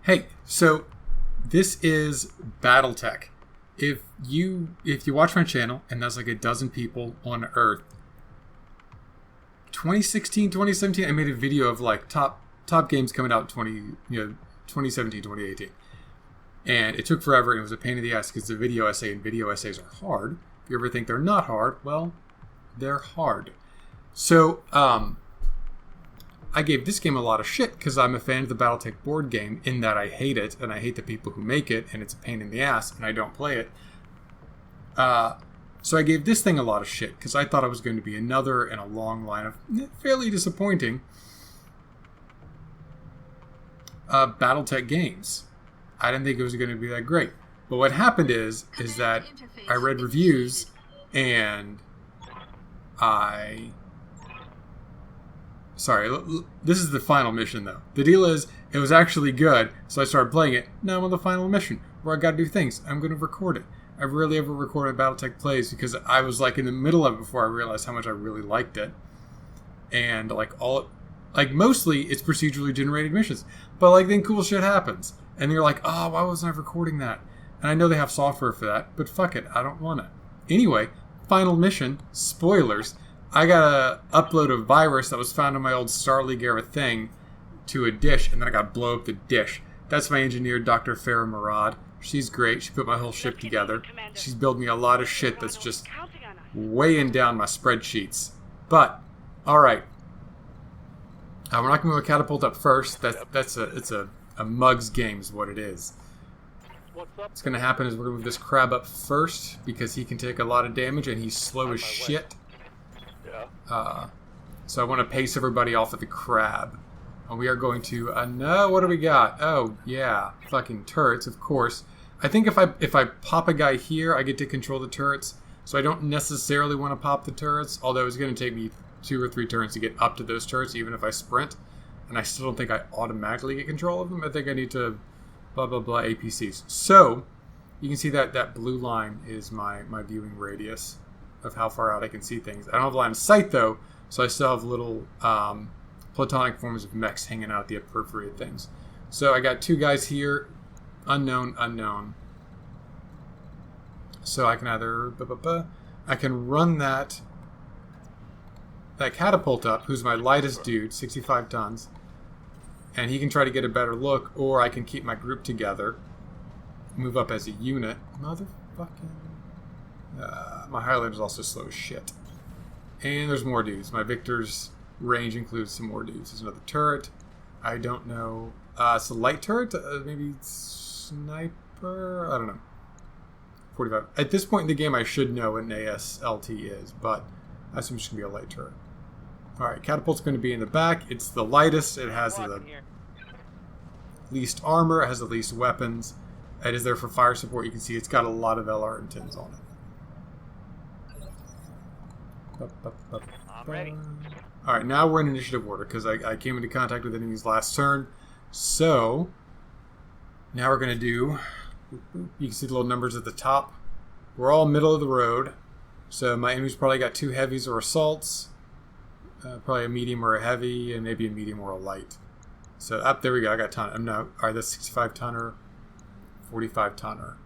Hey, so this is Battletech. If you watch my channel, and there's like a dozen people on Earth, 2016, 2017, I made a video of like top games coming out 2017, 2018. And it took forever, and it was a pain in the ass because the video essay and video essays are hard. If you ever think they're not hard, well, they're hard. So, I gave this game a lot of shit because I'm a fan of the Battletech board game in that I hate it, and I hate the people who make it, and it's a pain in the ass, and I don't play it. So I gave this thing a lot of shit because I thought it was going to be another in a long line of fairly disappointing Battletech games. I didn't think it was going to be that great. But what happened is that I read reviews, and Sorry, this is the final mission, though. The deal is, it was actually good, so I started playing it. Now I'm on the final mission, where I gotta do things. I'm gonna record it. I rarely ever recorded Battletech plays, because I was, like, in the middle of it before I realized how much I really liked it. And, mostly, it's procedurally generated missions. But, then cool shit happens. And you're like, oh, why wasn't I recording that? And I know they have software for that, but fuck it, I don't want it. Anyway, final mission, spoilers. I got to upload a virus that was found on my old Star League era thing to a dish, and then I got to blow up the dish. That's my engineer, Dr. Farah Murad. She's great. She put my whole ship together. She's built me a lot of shit that's just weighing down my spreadsheets. But, alright. We're not going to move a catapult up first. It's a mug's game is what it is. What's going to happen is we're going to move this crab up first because he can take a lot of damage and he's slow as shit. So I want to pace everybody off of the crab. And we are going to, no, what do we got? Oh, yeah, fucking turrets, of course. I think if I pop a guy here, I get to control the turrets. So I don't necessarily want to pop the turrets, although it's going to take me 2 or 3 turns to get up to those turrets, even if I sprint. And I still don't think I automatically get control of them. I think I need to blah, blah, blah APCs. So, you can see that blue line is my viewing radius of how far out I can see things. I don't have line of sight, though, so I still have little platonic forms of mechs hanging out at the periphery of things. So I got 2 guys here, unknown. So I can either, I can run that catapult up, who's my lightest dude, 65 tons, and he can try to get a better look, or I can keep my group together, move up as a unit. Motherfucking... my Highlander's also slow as shit. And there's more dudes. My Victor's range includes some more dudes. There's another turret. I don't know. It's a light turret? Maybe sniper? I don't know. 45. At this point in the game, I should know what an ASLT is, but I assume it's just going to be a light turret. Alright, catapult's going to be in the back. It's the lightest. It has the least armor. It has the least weapons. It is there for fire support. You can see it's got a lot of LR and 10s on it. I'm ready. Alright, now we're in initiative order because I came into contact with enemies last turn. So, now we're going to do... You can see the little numbers at the top. We're all middle of the road. So my enemy's probably got 2 heavies or assaults. Probably a medium or a heavy, and maybe a medium or a light. So, up there we go. I got a ton. Alright, that's 65 tonner, 45 tonner.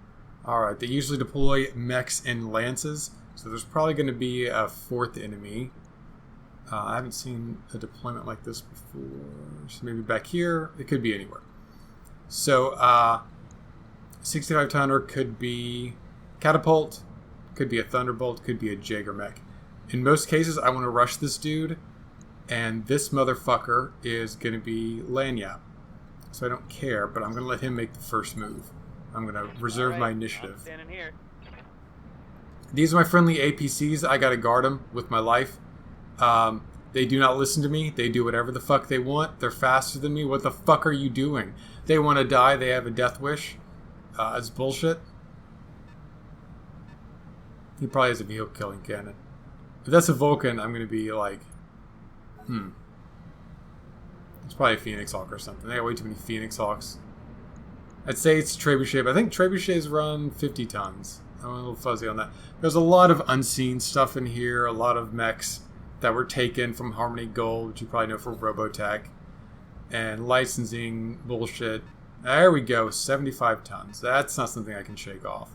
Alright, they usually deploy mechs and lances. So there's probably going to be a 4th enemy. I haven't seen a deployment like this before. So maybe back here. It could be anywhere. So, 65 tonner could be catapult, could be a thunderbolt, could be a Jaeger mech. In most cases, I want to rush this dude, and this motherfucker is going to be Lanyap. So I don't care, but I'm going to let him make the first move. I'm going to reserve my initiative. Standing here. These are my friendly APCs. I got to guard them with my life. They do not listen to me. They do whatever the fuck they want. They're faster than me. What the fuck are you doing? They want to die. They have a death wish. It's bullshit. He probably has a vehicle killing cannon. If that's a Vulcan, I'm going to be like, It's probably a Phoenix Hawk or something. They got way too many Phoenix Hawks. I'd say it's Trebuchet, but I think Trebuchets run 50 tons. I'm a little fuzzy on that. There's a lot of unseen stuff in here. A lot of mechs that were taken from Harmony Gold, which you probably know from Robotech. And licensing bullshit. There we go. 75 tons. That's not something I can shake off.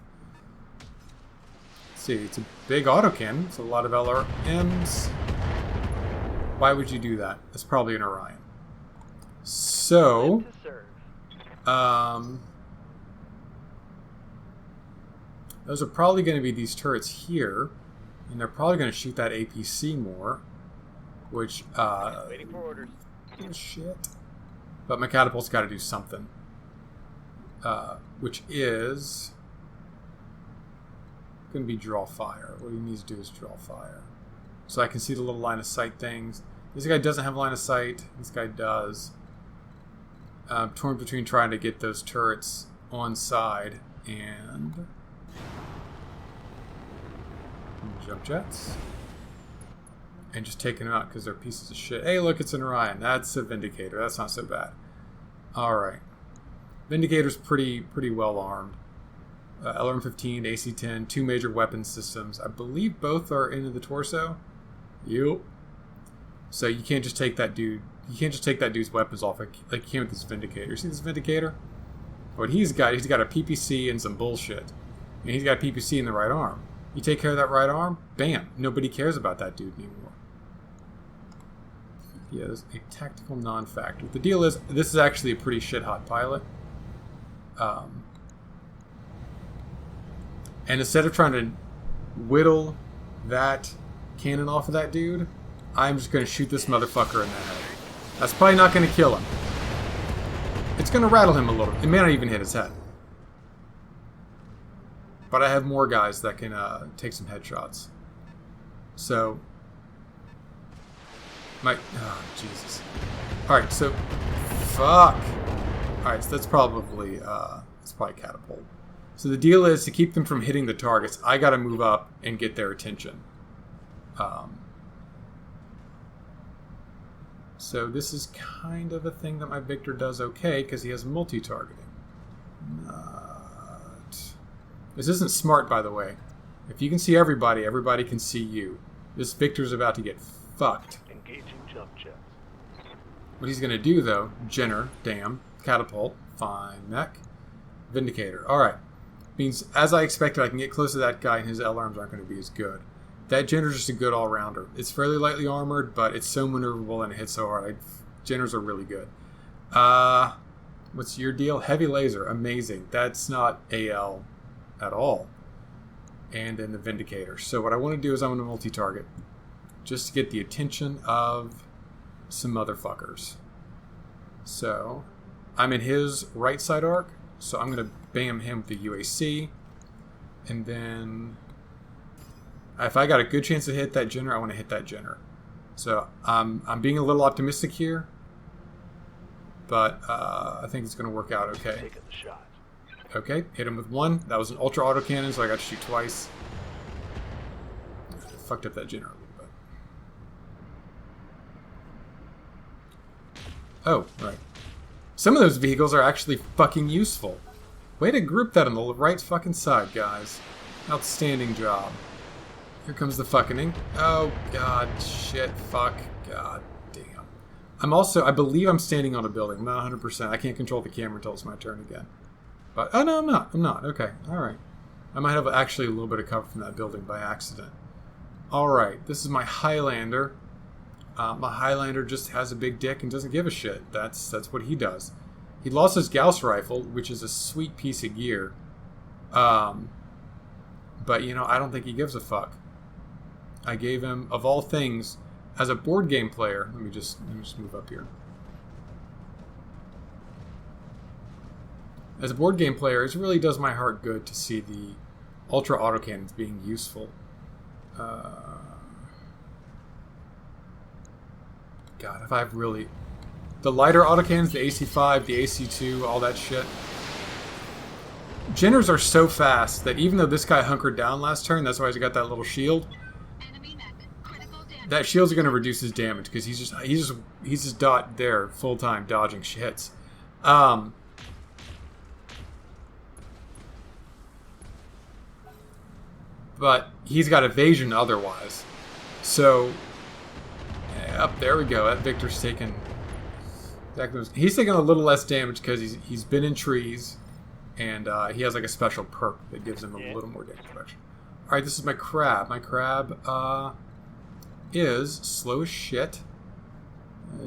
Let's see. It's a big autocannon. It's a lot of LRMs. Why would you do that? It's probably an Orion. So, those are probably going to be these turrets here, and they're probably going to shoot that APC more, which, waiting for orders. Shit. But my catapult's got to do something, which is going to be draw fire. What he needs to do is draw fire. So I can see the little line of sight things. This guy doesn't have line of sight. This guy does. I'm torn between trying to get those turrets on side and jump jets. And just taking them out because they're pieces of shit. Hey, look, it's an Orion. That's a Vindicator. That's not so bad. Alright. Vindicator's pretty well armed. LRM-15, AC-10, 2 major weapon systems. I believe both are into the torso. Yup. So you can't just take that dude. You can't just take that dude's weapons off like you can with this Vindicator. See this Vindicator? What he's got a PPC and some bullshit. And he's got a PPC in the right arm. You take care of that right arm, bam. Nobody cares about that dude anymore. He has a tactical non-factor. The deal is, this is actually a pretty shit-hot pilot. And instead of trying to whittle that cannon off of that dude, I'm just going to shoot this motherfucker in the head. That's probably not going to kill him. It's going to rattle him a little. It may not even hit his head. But I have more guys that can take some headshots. So, oh, Jesus. Alright, so, fuck. Alright, so that's probably catapult. So the deal is, to keep them from hitting the targets, I gotta move up and get their attention. So this is kind of a thing that my Victor does okay, because he has multi-targeting. This isn't smart, by the way. If you can see everybody, everybody can see you. This Victor's about to get fucked. Engaging jump jets. What he's gonna do, though, Jenner, damn, catapult, fine, mech, Vindicator. Alright. Means, as I expected, I can get close to that guy and his L-arms aren't going to be as good. That Jenner's just a good all-rounder. It's fairly lightly armored, but it's so maneuverable and it hits so hard. Jenners are really good. What's your deal? Heavy laser. Amazing. That's not AL at all. And then the Vindicator. So what I want to do is I'm going to multi-target. Just to get the attention of some motherfuckers. So, I'm in his right side arc. So I'm going to bam him with the UAC. And then, if I got a good chance to hit that Jenner, I want to hit that Jenner. So I'm being a little optimistic here. But I think it's going to work out okay. Taking the shot. Okay, hit him with one. That was an ultra autocannon, so I got to shoot twice. Fucked up that Jenner a little bit. Oh, right. Some of those vehicles are actually fucking useful. Way to group that on the right fucking side, guys. Outstanding job. Here comes the fucking ink. Oh, God, shit, fuck, God damn. I believe I'm standing on a building. I'm not 100%. I can't control the camera until it's my turn again. But, oh no, I'm not. Okay, alright. I might have actually a little bit of cover from that building by accident. Alright, this is my Highlander. My Highlander just has a big dick and doesn't give a shit. That's what he does. He lost his Gauss rifle, which is a sweet piece of gear. But, you know, I don't think he gives a fuck. I gave him, of all things, as a board game player... Let me just move up here. As a board game player, it really does my heart good to see the ultra autocannons being useful. God, if I've really... The lighter autocannons, the AC-5, the AC-2, all that shit. Jenners are so fast that even though this guy hunkered down last turn, that's why he's got that little shield. That shield's going to reduce his damage because he's just there full time dodging hits. But he's got evasion otherwise. So, up there we go. That Victor's taking He's taking a little less damage because he's been in trees, and he has like a special perk that gives him a little more damage reduction. All right, this is my crab. My crab is slow as shit.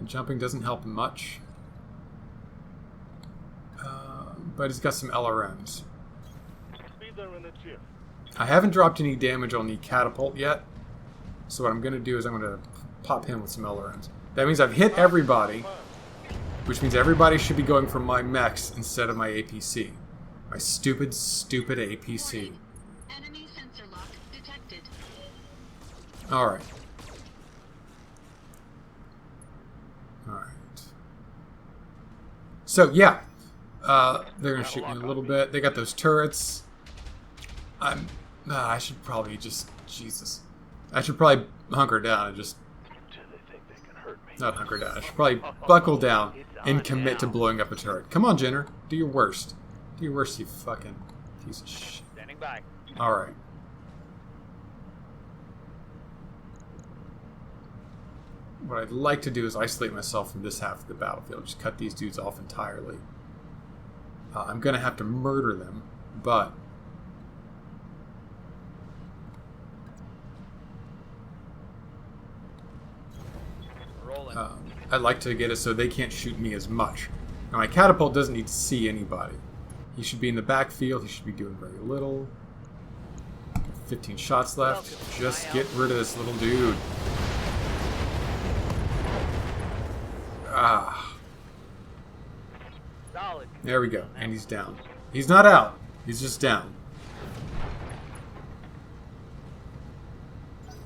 Jumping doesn't help much, but he's got some LRMs. I haven't dropped any damage on the catapult yet, so what I'm going to do is I'm going to pop him with some LRMs. That means I've hit everybody, which means everybody should be going for my mechs instead of my APC. My stupid, stupid APC. Enemy sensor lock detected. Alright. Alright. So, yeah. They're going to shoot me a little bit. They got those turrets. I should probably just... Jesus. I should probably hunker down and just... Not hunker down. I should probably buckle down and commit to blowing up a turret. Come on, Jenner. Do your worst. Do your worst, you fucking piece of shit. Standing by. Alright. What I'd like to do is isolate myself from this half of the battlefield. Just cut these dudes off entirely. I'm going to have to murder them, but... I'd like to get it so they can't shoot me as much. Now, my catapult doesn't need to see anybody. He should be in the backfield. He should be doing very little. 15 shots left. Just get rid of this little dude. Ah. There we go. And he's down. He's not out. He's just down.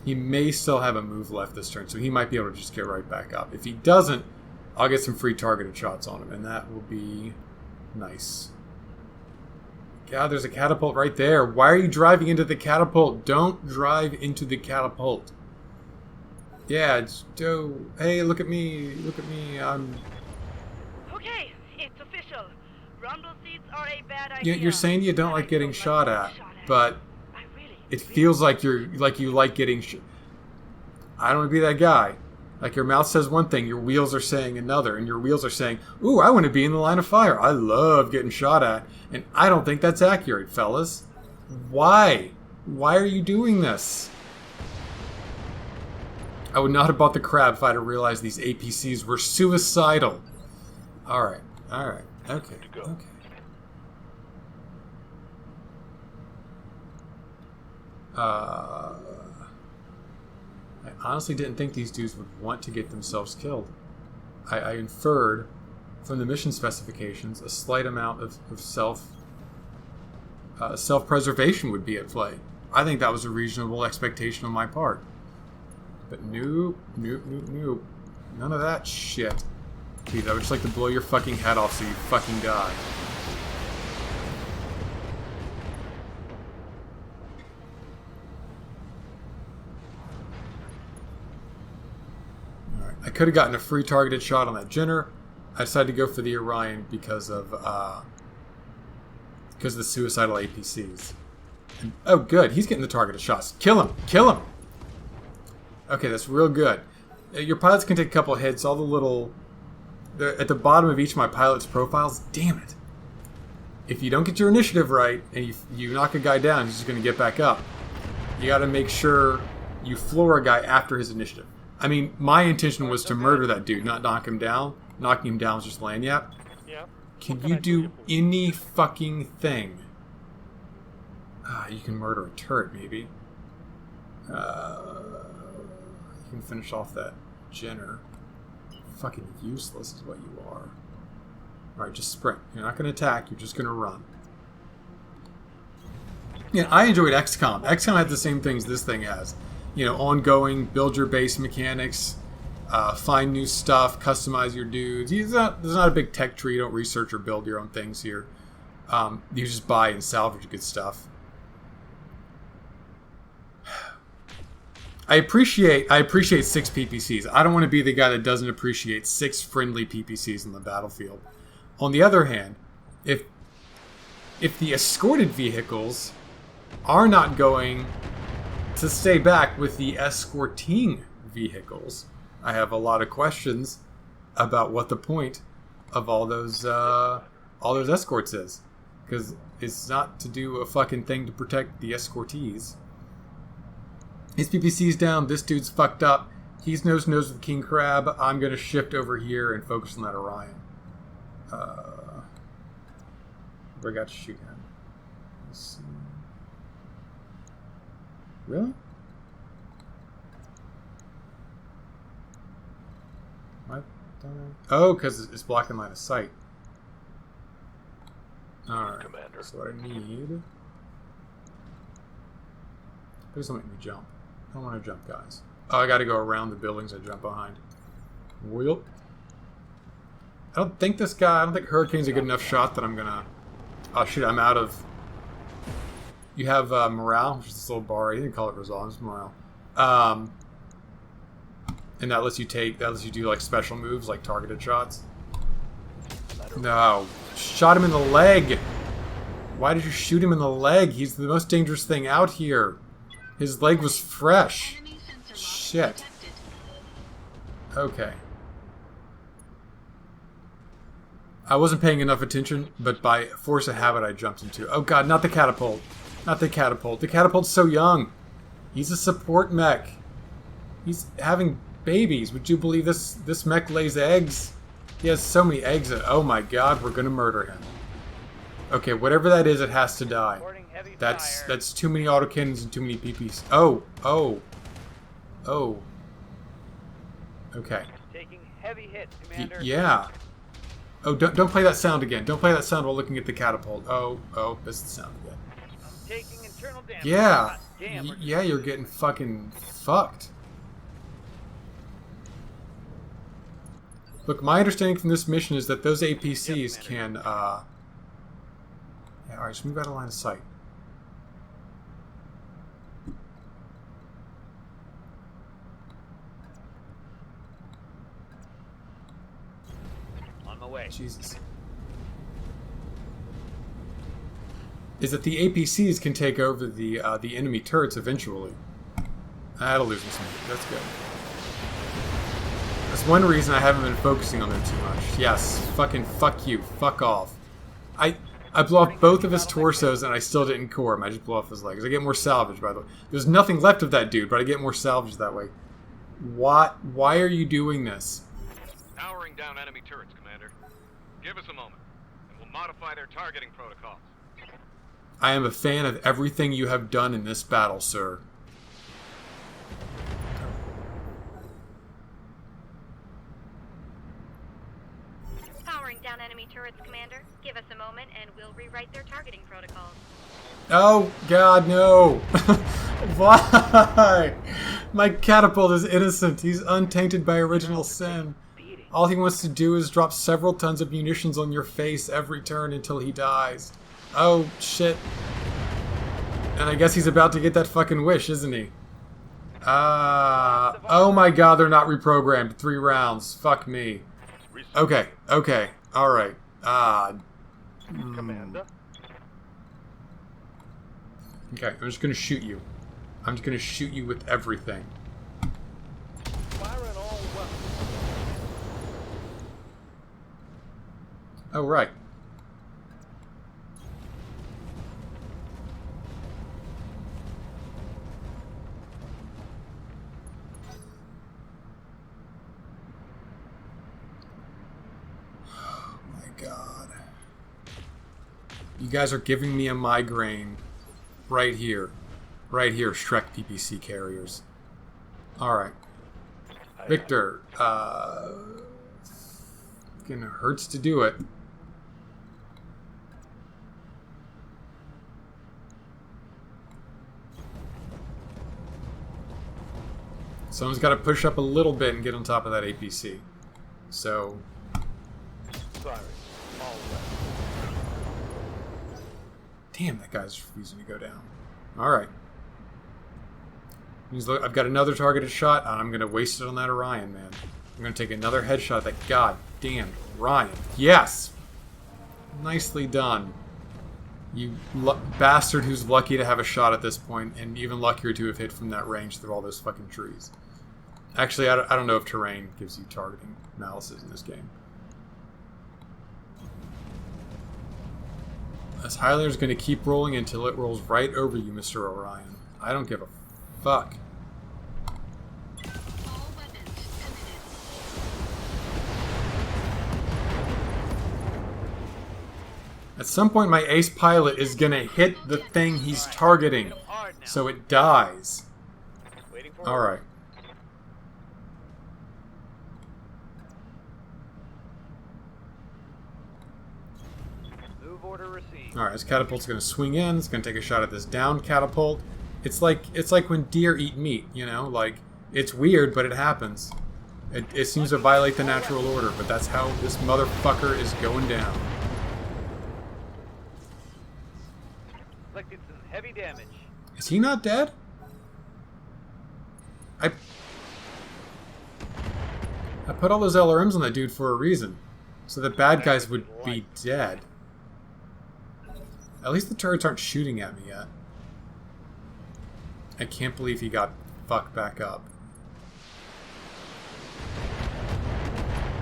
He may still have a move left this turn, so he might be able to just get right back up. If he doesn't, I'll get some free targeted shots on him, and that will be nice. God, there's a catapult right there. Why are you driving into the catapult? Don't drive into the catapult. Yeah, it's Joe. Hey, look at me. Look at me. Okay, it's official. Rumble seeds are a bad idea. You're saying you don't like getting shot at, but it feels like you like getting I don't want to be that guy. Like, your mouth says one thing, your wheels are saying another, and your wheels are saying, ooh, I want to be in the line of fire. I love getting shot at. And I don't think that's accurate, fellas. Why? Why are you doing this? I would not have bought the crab if I'd have realized these APCs were suicidal. Alright, alright, okay, okay. I honestly didn't think these dudes would want to get themselves killed. I inferred from the mission specifications a slight amount of self-preservation would be at play. I think that was a reasonable expectation on my part. But nope, nope, nope, nope. None of that shit. Please, I would just like to blow your fucking head off so you fucking die. I could have gotten a free targeted shot on that Jenner. I decided to go for the Orion because of the suicidal APCs. And, oh, good. He's getting the targeted shots. Kill him. Kill him. Okay, that's real good. Your pilots can take a couple of hits. All the little... at the bottom of each of my pilots' profiles. Damn it. If you don't get your initiative right and you knock a guy down, he's just going to get back up. You got to make sure you floor a guy after his initiative. I mean, my intention was to murder that dude, not knock him down. Knocking him down was just lanyap. Yeah. Can you do any fucking thing? You can murder a turret, maybe. You can finish off that Jenner. Fucking useless is what you are. Alright, just sprint. You're not going to attack, you're just going to run. Yeah, I enjoyed XCOM. XCOM had the same things this thing has. You know, ongoing, build your base mechanics, find new stuff, customize your dudes. There's not a big tech tree. You don't research or build your own things here. You just buy and salvage good stuff. I appreciate 6 PPCs. I don't want to be the guy that doesn't appreciate 6 friendly PPCs on the battlefield. On the other hand, if the escorted vehicles are not going to stay back with the escorting vehicles, I have a lot of questions about what the point of all those escorts is. Because it's not to do a fucking thing to protect the escortees. His PPC's down. This dude's fucked up. He's nose with King Crab. I'm going to shift over here and focus on that Orion. Where I got to shoot him. Let's see. Really? What? Oh, because it's blocking line of sight. Alright. Commander. So what I need... Please don't make me jump. I don't want to jump, guys. Oh, I got to go around the buildings I jump behind. Whoop. I don't think Hurricane's a good enough shot that I'm gonna... Oh shit, I'm out of... You have morale, which is this little bar. I didn't call it resolve, it's morale. And that lets you do like special moves, like targeted shots. No. Shot him in the leg! Why did you shoot him in the leg? He's the most dangerous thing out here. His leg was fresh. Enemy sensor lock Shit. detected. Okay. I wasn't paying enough attention, but by force of habit I jumped into... Oh god, not the catapult. Not the catapult. The catapult's so young. He's a support mech. He's having babies. Would you believe this mech lays eggs? He has so many eggs. Oh my god, we're gonna murder him. Okay, whatever that is, it has to die. Reporting heavy That's fire. too many autocannons and too many PPs. Oh. Okay. Taking heavy hits, Commander. Yeah. Oh, don't play that sound again. Don't play that sound while looking at the catapult. Oh, that's the sound again. I'm taking internal damage. Yeah. God damn, we're Yeah, you're getting fucking fucked. Look, my understanding from this mission is that those APCs can, Yeah, alright, just move out of line of sight. on my way. Jesus. Is that the APCs can take over the enemy turrets eventually. That'll lose me some. That's good. That's one reason I haven't been focusing on them too much. Yes, fucking fuck you. Fuck off. I blew off both of his torsos and I still didn't core him. I just blew off his legs. I get more salvage, by the way. There's nothing left of that dude, but I get more salvage that way. Why are you doing this? Powering down enemy turrets, Commander. Give us a moment, and we'll modify their targeting protocols. I am a fan of everything you have done in this battle, sir. Powering down enemy turrets, Commander. Give us a moment and we'll rewrite their targeting protocols. Oh, God, no. Why? My catapult is innocent. He's untainted by original sin. All he wants to do is drop several tons of munitions on your face every turn until he dies. Oh, shit. And I guess he's about to get that fucking wish, isn't he? Oh my god, they're not reprogrammed. 3 rounds. Fuck me. Okay, alright. Commander. Okay, I'm just gonna shoot you. I'm just gonna shoot you with everything. Firing all weapons. Oh, right. Oh my god. You guys are giving me a migraine. Right here. Right here, Shrek PPC carriers. Alright. Victor, it hurts to do it. Someone's got to push up a little bit and get on top of that APC. So... Firing all weapons. Damn, that guy's refusing to go down. Alright. I've got another targeted shot, and I'm going to waste it on that Orion, man. I'm going to take another headshot at that goddamn Orion. Yes! Nicely done. You bastard who's lucky to have a shot at this point, and even luckier to have hit from that range through all those fucking trees. Actually, I don't know if terrain gives you targeting analysis in this game. This Highlander's going to keep rolling until it rolls right over you, Mr. Orion. I don't give a fuck. All weapons committed. At some point, my ace pilot is going to hit the thing he's targeting, Hard now. so it dies. Waiting for Alright. move order received. Alright, this catapult's going to swing in. It's going to take a shot at this down catapult. It's like when deer eat meat, you know? Like, it's weird, but it happens. It seems to violate the natural order, but that's how this motherfucker is going down. Inflicted some heavy damage. Is he not dead? I put all those LRMs on that dude for a reason. So the bad guys would be dead. At least the turrets aren't shooting at me yet. I can't believe he got fucked back up.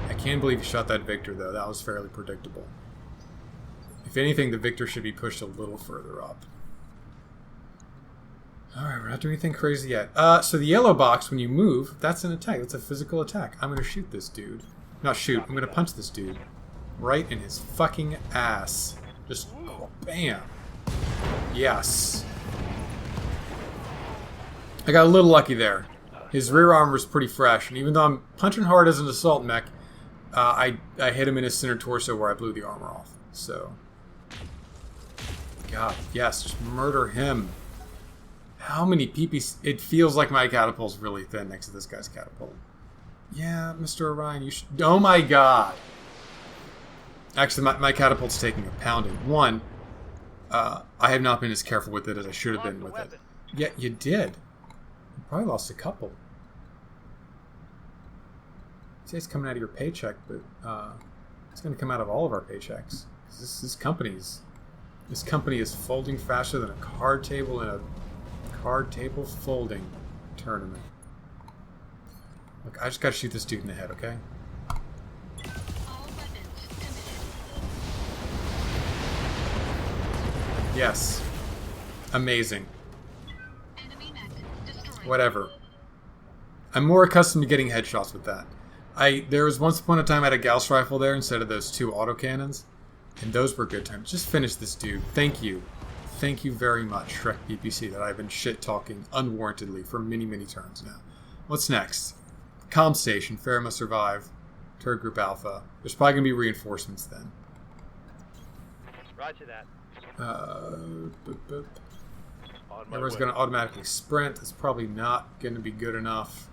I can't believe he shot that Victor, though. That was fairly predictable. If anything, the Victor should be pushed a little further up. Alright, we're not doing anything crazy yet. So the yellow box, when you move, that's an attack. That's a physical attack. I'm going to shoot this dude. Not shoot, I'm going to punch this dude. Right in his fucking ass. Just, bam. Yes. I got a little lucky there. His rear armor is pretty fresh, and even though I'm punching hard as an assault mech, I hit him in his center torso where I blew the armor off. So, God, yes, just murder him. How many PPs? It feels like my catapult's really thin next to this guy's catapult. Yeah, Mr. Orion, you should... Oh my God! Actually, my catapult's taking a pounding. One, I have not been as careful with it as I should have been with it. Yeah, you did. You probably lost a couple. You say it's coming out of your paycheck, but it's going to come out of all of our paychecks. This company is folding faster than a card table in a card table folding tournament. Look, I just got to shoot this dude in the head, okay? All weapons committed. Yes. Amazing. Enemy mech destroyed. Whatever. I'm more accustomed to getting headshots with that. There was once upon a time I had a Gauss rifle there instead of those two autocannons, and those were good times. Just finish this dude. Thank you. Thank you very much, Shrek PPC, that I've been shit-talking unwarrantedly for many, many turns now. What's next? Comm station. Farrah must survive. Turret Group Alpha. There's probably going to be reinforcements then. Roger that. Everyone's going to automatically sprint. That's probably not going to be good enough.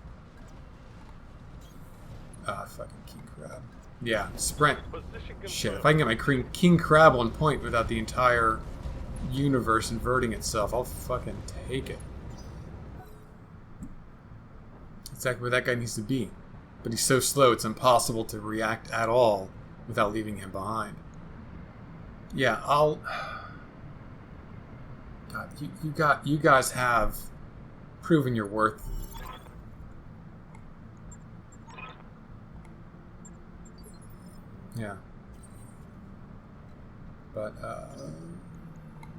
Fucking King Crab. Yeah, sprint. Shit, if I can get my King Crab on point without the entire universe inverting itself, I'll fucking take it. Exactly where that guy needs to be. But he's so slow, it's impossible to react at all without leaving him behind. Yeah, I'll... God, you guys have proven your worth. Yeah. But,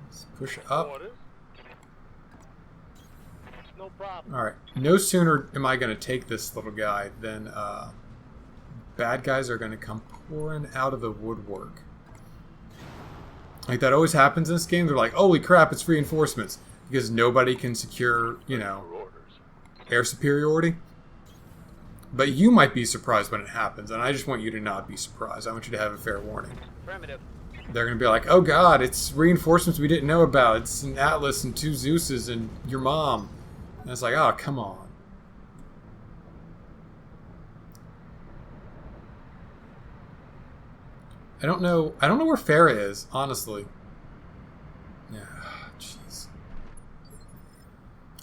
let's push up. No problem. Alright. No sooner am I going to take this little guy than, bad guys are going to come pouring out of the woodwork. Like, that always happens in this game. They're like, holy crap, it's reinforcements. Because nobody can secure, you know, air superiority. But you might be surprised when it happens, and I just want you to not be surprised. I want you to have a fair warning. Affirmative. They're going to be like, oh god, it's reinforcements we didn't know about. It's an Atlas and 2 Zeuses and your mom. And it's like, oh, come on. I don't know where Farrah is, honestly. Yeah, jeez.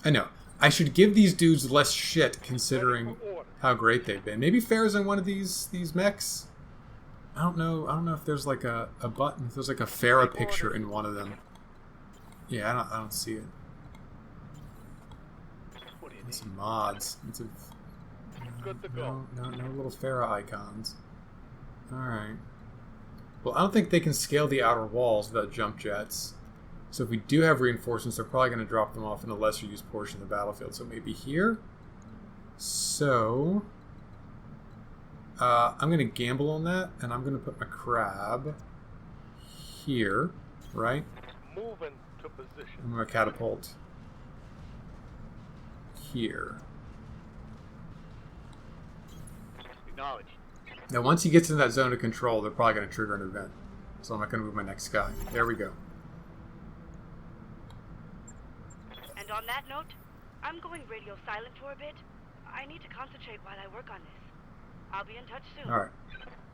I know. I should give these dudes less shit considering how great they've been. Maybe Farrah's in one of these mechs. I don't know if there's like a button. If there's like a Farrah picture in one of them. Yeah, I don't see it. It's mods. It's a Good to go. no little Farrah icons. All right. Well, I don't think they can scale the outer walls without jump jets. So if we do have reinforcements, they're probably going to drop them off in a lesser used portion of the battlefield. So maybe here. So I'm going to gamble on that, and I'm going to put my crab here, right? Moving to position. I'm going to catapult here. Acknowledged. Now, once he gets in that zone of control, they're probably going to trigger an event. So I'm not going to move my next guy. There we go. And on that note, I'm going radio silent for a bit. I need to concentrate while I work on this. I'll be in touch soon. All right.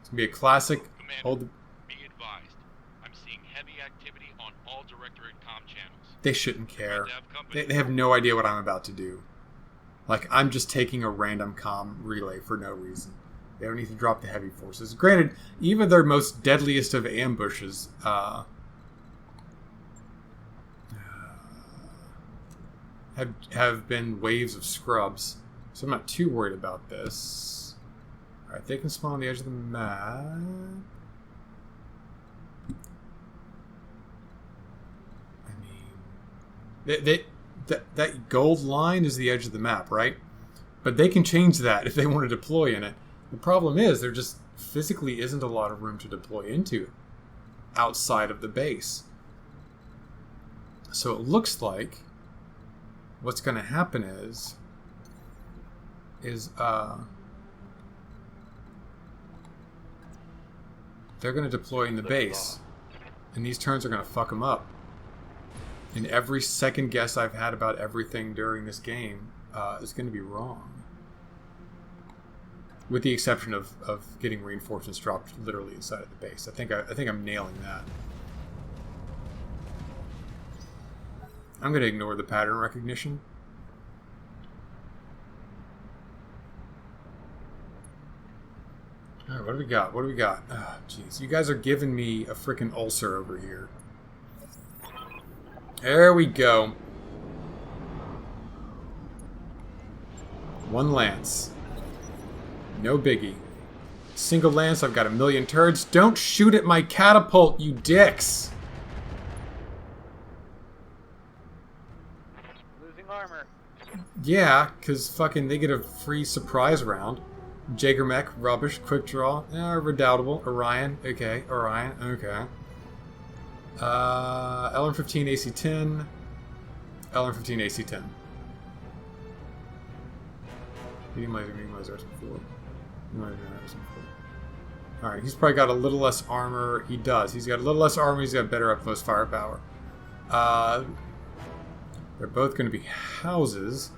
It's going to be a classic. Commander, Hold the... be advised. I'm seeing heavy activity on all Directorate comm channels. They shouldn't care. Glad to have company. They have no idea what I'm about to do. Like, I'm just taking a random comm relay for no reason. They don't need to drop the heavy forces. Granted, even their most deadliest of ambushes have been waves of scrubs. So I'm not too worried about this. Alright, they can spawn on the edge of the map. I mean, that gold line is the edge of the map, right? But they can change that if they want to deploy in it. The problem is there just physically isn't a lot of room to deploy into outside of the base. So it looks like what's going to happen is they're going to deploy in the base, and these turns are going to fuck them up. And every second guess I've had about everything during this game is going to be wrong. With the exception of getting reinforcements dropped literally inside of the base. I think I'm nailing that. I'm going to ignore the pattern recognition. All right, what do we got? What do we got? Oh, jeez, you guys are giving me a freaking ulcer over here. There we go. One lance. No biggie. Single lance, I've got 1,000,000 turrets. Don't shoot at my catapult, you dicks! Losing armor. Yeah, because fucking they get a free surprise round. Jagermech, rubbish, quick draw, redoubtable, Orion, okay, Orion, okay. LM15 AC10, LM15 AC10. Medium laser, RS4. Alright, he's probably got a little less armor. He does. He's got a little less armor, he's got better up close firepower. They're both going to be houses.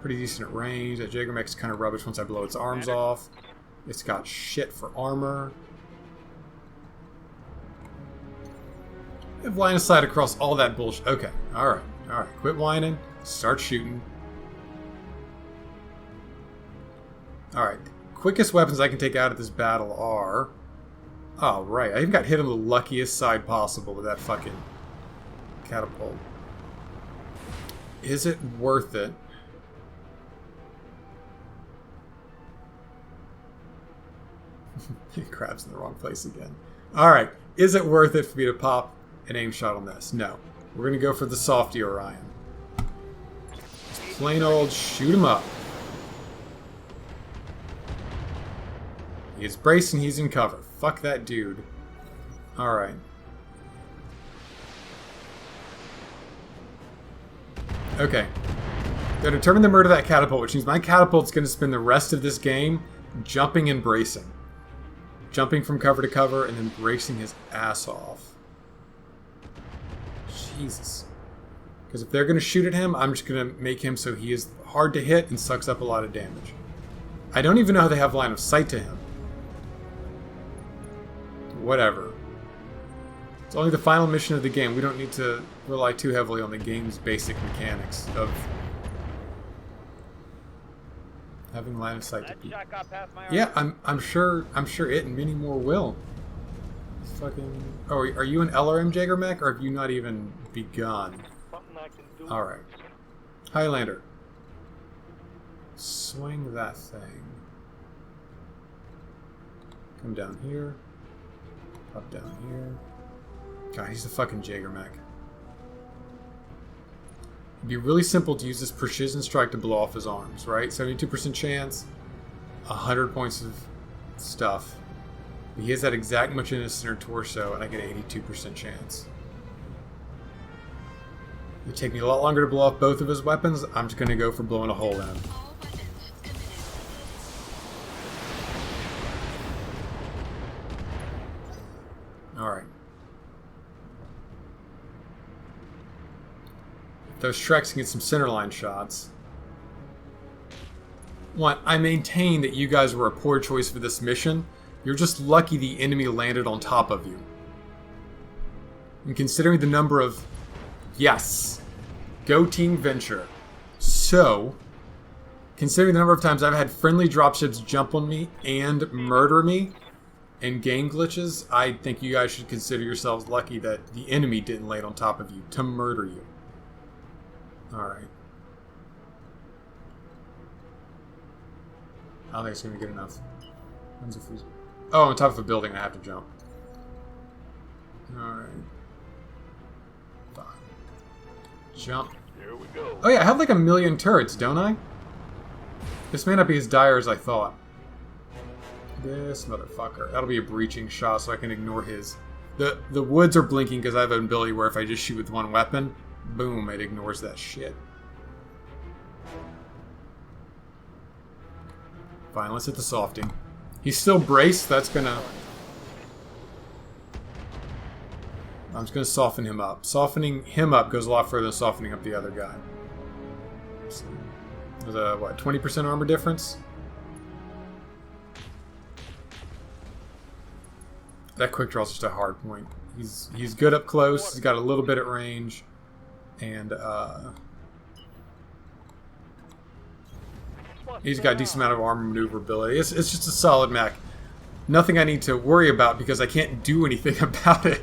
Pretty decent at range. That Jagermech's kind of rubbish once I blow its arms off. It's got shit for armor. I have line of sight across all that bullshit. Okay, alright, alright. Quit whining. Start shooting. Alright. Quickest weapons I can take out of this battle are... Oh, right. I even got hit on the luckiest side possible with that fucking catapult. Is it worth it? Crab's in the wrong place again. Alright. Is it worth it for me to pop an aim shot on this? No. We're going to go for the softy Orion. Just plain old shoot him up. He's bracing, he's in cover. Fuck that dude. Alright. Okay. They're determined to murder that catapult, which means my catapult's going to spend the rest of this game jumping and bracing. Jumping from cover to cover and then bracing his ass off. Jesus. Because if they're going to shoot at him, I'm just going to make him so he is hard to hit and sucks up a lot of damage. I don't even know how they have line of sight to him. Whatever. It's only the final mission of the game. We don't need to rely too heavily on the game's basic mechanics of having line of sight to That people. shot got past my armor. Yeah, I'm sure it and many more will. Fucking. Oh, are you an LRM Jagermech, or have you not even begun? Something I can do. All right, Highlander. Swing that thing. Come down here. Pop down here. God, he's the fucking Jagermech. It'd be really simple to use this precision strike to blow off his arms, right? 72% chance, 100 points of stuff. But he has that exact much in his center torso, and I get 82% chance. It'd take me a lot longer to blow off both of his weapons. I'm just going to go for blowing a hole in him. All weapons committed. Alright. Those Shreks can get some centerline shots. One, I maintain that you guys were a poor choice for this mission. You're just lucky the enemy landed on top of you. And considering the number of... Yes. Go Team Venture. So, considering the number of times I've had friendly dropships jump on me and murder me in game glitches, I think you guys should consider yourselves lucky that the enemy didn't land on top of you to murder you. Alright. I don't think it's going to be good enough. When's the freeze? Oh, I'm on top of a building. I have to jump. Alright. Fine. Jump. Here we go. Oh yeah, I have like 1 million turrets, don't I? This may not be as dire as I thought. This motherfucker. That'll be a breaching shot so I can ignore his... The woods are blinking because I have an ability where if I just shoot with one weapon, boom, it ignores that shit. Fine, let's hit the softing. He's still braced, that's gonna... I'm just gonna soften him up. Softening him up goes a lot further than softening up the other guy. So, there's a, what, 20% armor difference? That quick draw is just a hard point. He's good up close, he's got a little bit at range, and he's got a decent amount of armor maneuverability. It's just a solid mech. Nothing I need to worry about because I can't do anything about it.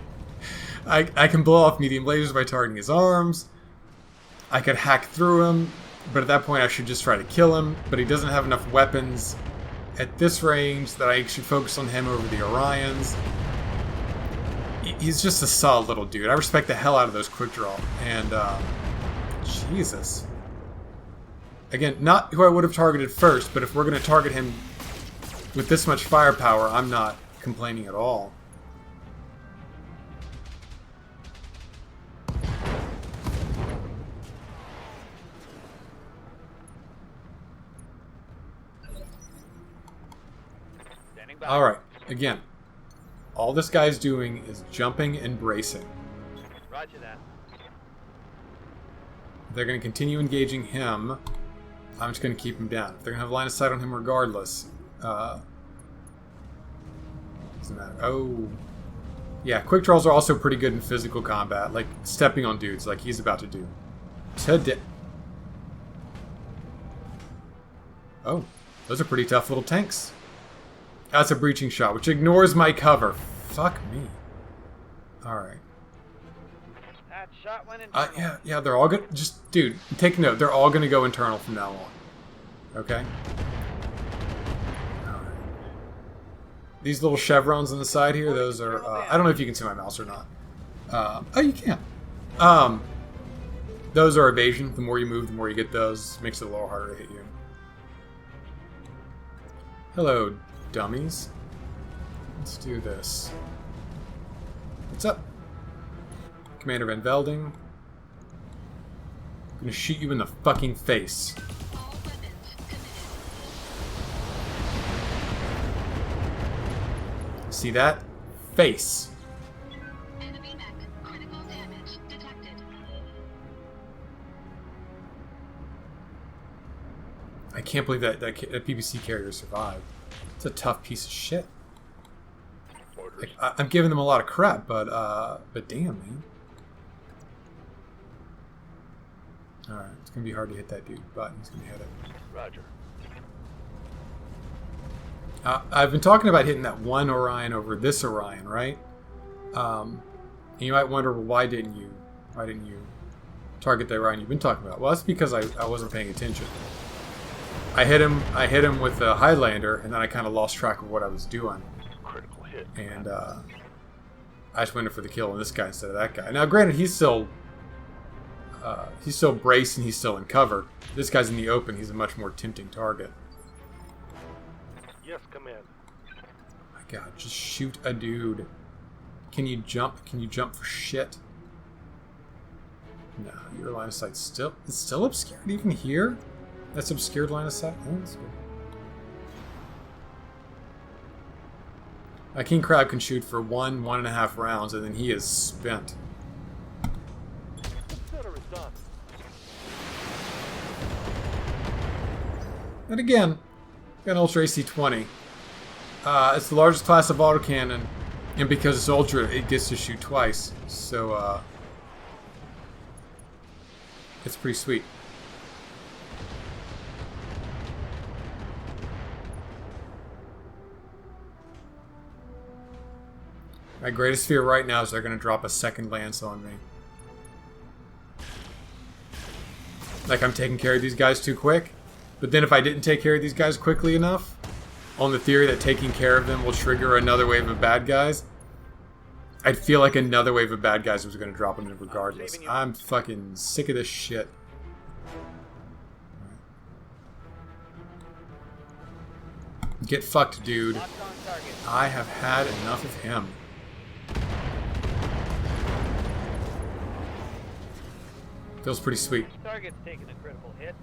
I can blow off medium lasers by targeting his arms. I could hack through him, but at that point I should just try to kill him. But he doesn't have enough weapons at this range that I should focus on him over the Orions. He's just a solid little dude. I respect the hell out of those quick draw. And, Jesus. Again, not who I would have targeted first, but if we're going to target him with this much firepower, I'm not complaining at all. Standing by. Alright, again. All this guy's doing is jumping and bracing. Roger that. They're going to continue engaging him. I'm just going to keep him down. They're going to have line of sight on him regardless. Doesn't matter. Oh. Yeah, quick draws are also pretty good in physical combat. Like, stepping on dudes like he's about to do. Oh. Those are pretty tough little tanks. That's a breaching shot, which ignores my cover. Fuck me. Alright. That shot went in. Yeah, they're all good. Just, dude, take note. They're all going to go internal from now on. Okay? Alright. These little chevrons on the side here, those are... I don't know if you can see my mouse or not. Oh, you can. Those are evasion. The more you move, the more you get those. Makes it a little harder to hit you. Hello, dummies. Let's do this. What's up? Commander Van Velding. I'm gonna shoot you in the fucking face. All weapons committed. See that? Face. Enemy mech. Critical damage detected. I can't believe that PPC carrier survived. It's a tough piece of shit. Like, I'm giving them a lot of crap, but damn, man. Alright, it's gonna be hard to hit that dude, but he's gonna hit it. Roger. I've been talking about hitting that one Orion over this Orion, right? And you might wonder, well, why didn't you target the Orion you've been talking about? Well, that's because I wasn't paying attention. I hit him with the Highlander, and then I kind of lost track of what I was doing. Critical hit. And I just went in for the kill on this guy instead of that guy. Now, granted, he's still braced and he's still in cover. This guy's in the open. He's a much more tempting target. Yes, come in. My God, just shoot a dude. Can you jump? Can you jump for shit? No, your line of sight's still... It's still obscured even here? That's obscured line of sight? Oh, that's good. A king crab can shoot for 1.5 rounds, and then he is spent. Consider it done. And again, got an Ultra AC-20. It's the largest class of autocannon, and because it's Ultra, it gets to shoot twice. So, it's pretty sweet. My greatest fear right now is they're going to drop a second lance on me. Like I'm taking care of these guys too quick. But then if I didn't take care of these guys quickly enough, on the theory that taking care of them will trigger another wave of bad guys, I'd feel like another wave of bad guys was going to drop them in regardless. I'm fucking sick of this shit. Get fucked, dude. I have had enough of him. Feels pretty sweet. Target's taking a critical hit.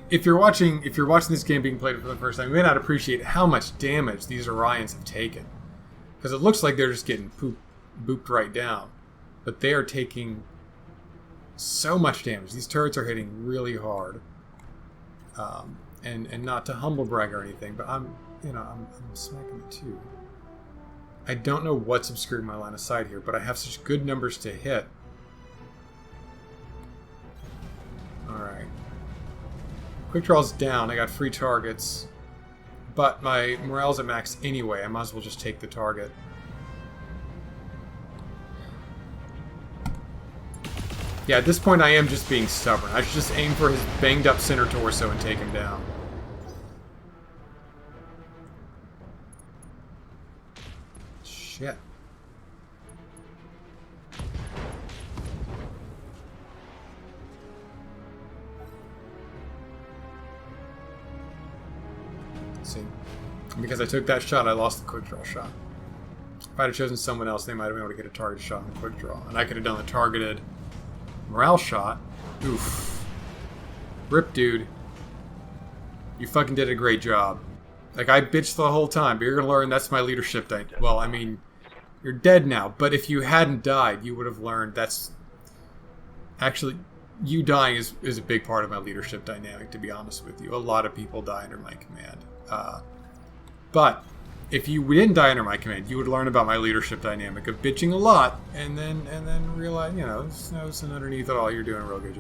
If you're watching this game being played for the first time, you may not appreciate how much damage these Orions have taken, because it looks like they're just getting booped right down, but they are taking so much damage. These turrets are hitting really hard, and not to humble brag or anything, but I'm smacking it too. I don't know what's obscuring my line of sight here, but I have such good numbers to hit. All right. Quick draw's down. I got free targets, but my morale's at max anyway. I might as well just take the target. Yeah, at this point I am just being stubborn. I should just aim for his banged up center torso and take him down. Shit. See, because I took that shot, I lost the quick draw shot. If I'd have chosen someone else, they might have been able to get a target shot in the quick draw, and I could have done the targeted morale shot. Oof. Rip, dude. You fucking did a great job. Like, I bitched the whole time, but you're gonna learn that's my leadership thing. Well, I mean, you're dead now, but if you hadn't died, you would have learned that's... Actually, you dying is a big part of my leadership dynamic, to be honest with you. A lot of people die under my command. But if you didn't die under my command, you would learn about my leadership dynamic of bitching a lot, and then realize, you know, and underneath it all, you're doing a real good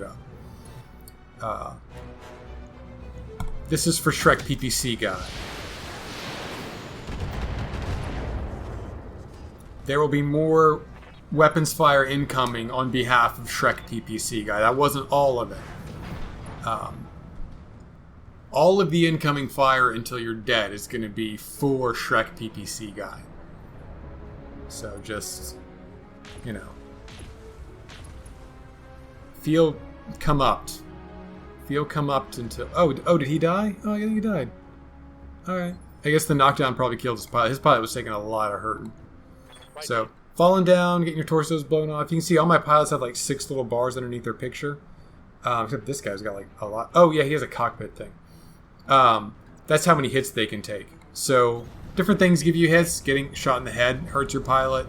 job. This is for Shrek PPC guy. There will be more weapons fire incoming on behalf of Shrek PPC guy. That wasn't all of it. All of the incoming fire until you're dead is going to be for Shrek PPC guy. So just, you know, feel come up. Feel come up until... Oh, did he die? Oh, yeah, he died. Alright. I guess the knockdown probably killed his pilot. His pilot was taking a lot of hurt. So, falling down, getting your torsos blown off. You can see all my pilots have like 6 little bars underneath their picture. Except this guy's got like a lot. Oh, yeah, he has a cockpit thing. That's how many hits they can take. So, different things give you hits. Getting shot in the head hurts your pilot.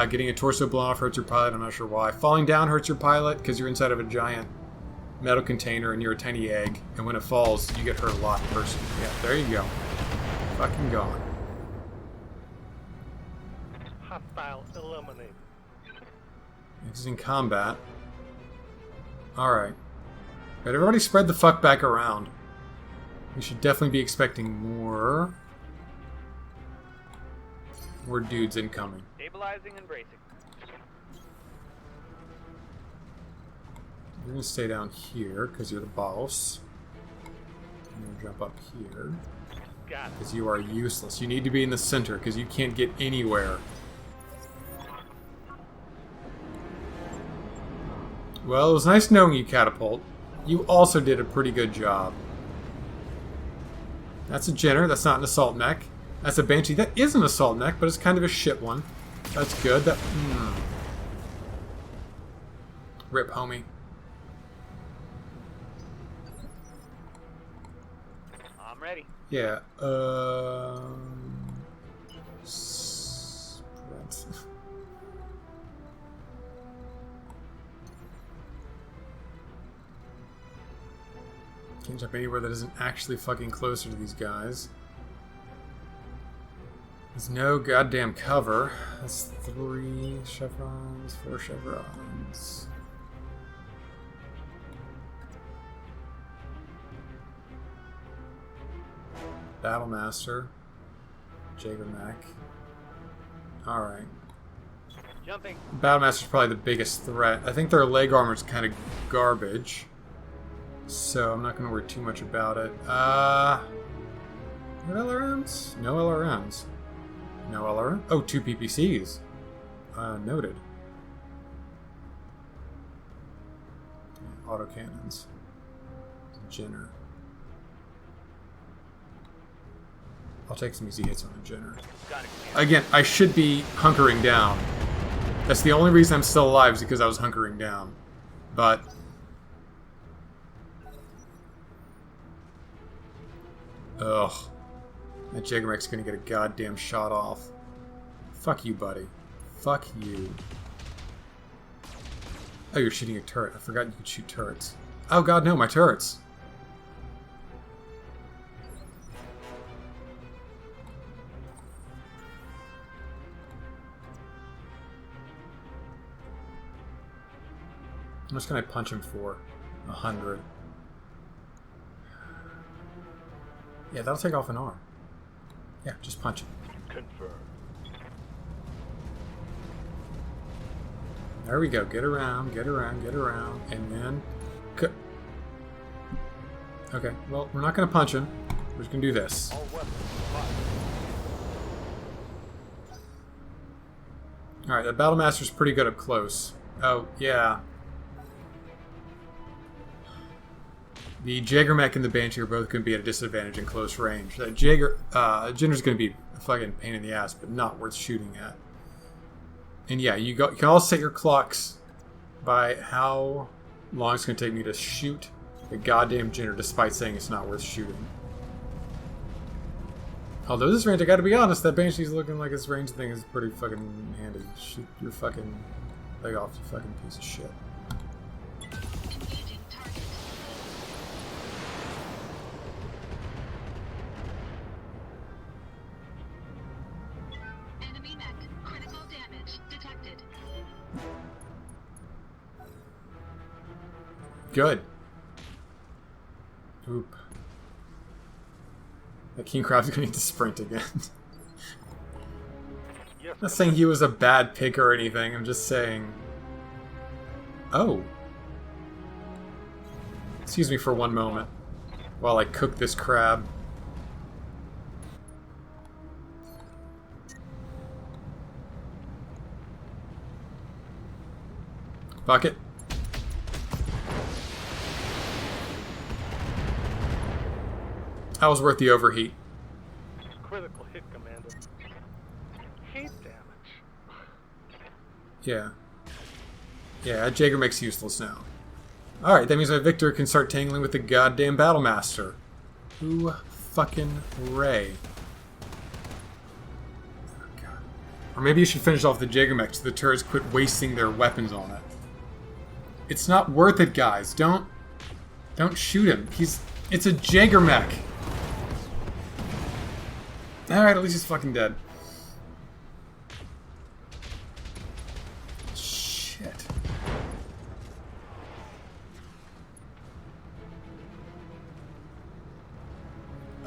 Getting a torso blown off hurts your pilot. I'm not sure why. Falling down hurts your pilot because you're inside of a giant metal container and you're a tiny egg. And when it falls, you get hurt a lot in person. Yeah, there you go. Fucking gone. Hostile eliminated. This is in combat. Alright. But everybody spread the fuck back around. We should definitely be expecting more dudes incoming. Stabilizing and bracing. You're gonna stay down here because you're the boss. I'm gonna jump up here Got it. because you are useless. You need to be in the center because you can't get anywhere. Well, it was nice knowing you, Catapult. You also did a pretty good job. That's a Jenner. That's not an assault mech. That's a Banshee. That is an assault mech, but it's kind of a shit one. That's good. That. Rip, homie. I'm ready. Yeah. Sprint. Can't jump anywhere that isn't actually fucking closer to these guys. There's no goddamn cover. That's 3 chevrons, 4 chevrons. Battlemaster. Jagermech. Alright. Jumping. Battlemaster's probably the biggest threat. I think their leg armor's kind of garbage. So I'm not going to worry too much about it. No LRMs? No LRMs. No LRM? Oh, 2 PPCs. Noted. Autocannons. Jenner. I'll take some easy hits on a Jenner. Got it. Again, I should be hunkering down. That's the only reason I'm still alive is because I was hunkering down. But... ugh. That Jagermech's gonna get a goddamn shot off. Fuck you, buddy. Fuck you. Oh, you're shooting a turret. I forgot you could shoot turrets. Oh god, no, my turrets. How much can I punch him for? 100. Yeah, that'll take off an arm. Yeah, just punch him. Confirmed. There we go. Get around, get around, get around, and then... okay, well, we're not going to punch him. We're just going to do this. All weapons fired. Alright, the Battlemaster's pretty good up close. Oh, yeah. The Jagermech and the Banshee are both going to be at a disadvantage in close range. That Jenner's going to be a fucking pain in the ass, but not worth shooting at. And yeah, you can all set your clocks by how long it's going to take me to shoot the goddamn Jenner, despite saying it's not worth shooting. Although this range, I gotta be honest, that Banshee's looking like his range thing is pretty fucking handy. Shoot your fucking leg off, you fucking piece of shit. Engaging target. Enemy mech. Critical damage detected. Good. Oop. That King Crab's gonna need to sprint again. Yes, I'm not saying he was a bad pick or anything, I'm just saying... oh. Excuse me for one moment while I cook this crab. Bucket. That was worth the overheat. critical hit, Commander. Heat damage. Yeah. Yeah, Jagermech's useless now. Alright, that means my Victor can start tangling with the goddamn Battlemaster. Who fucking Ray? Oh, God. Or maybe you should finish off the Jagermech so the turrets quit wasting their weapons on it. It's not worth it, guys. Don't shoot him. It's a Jagermech. Alright, at least he's fucking dead. Shit.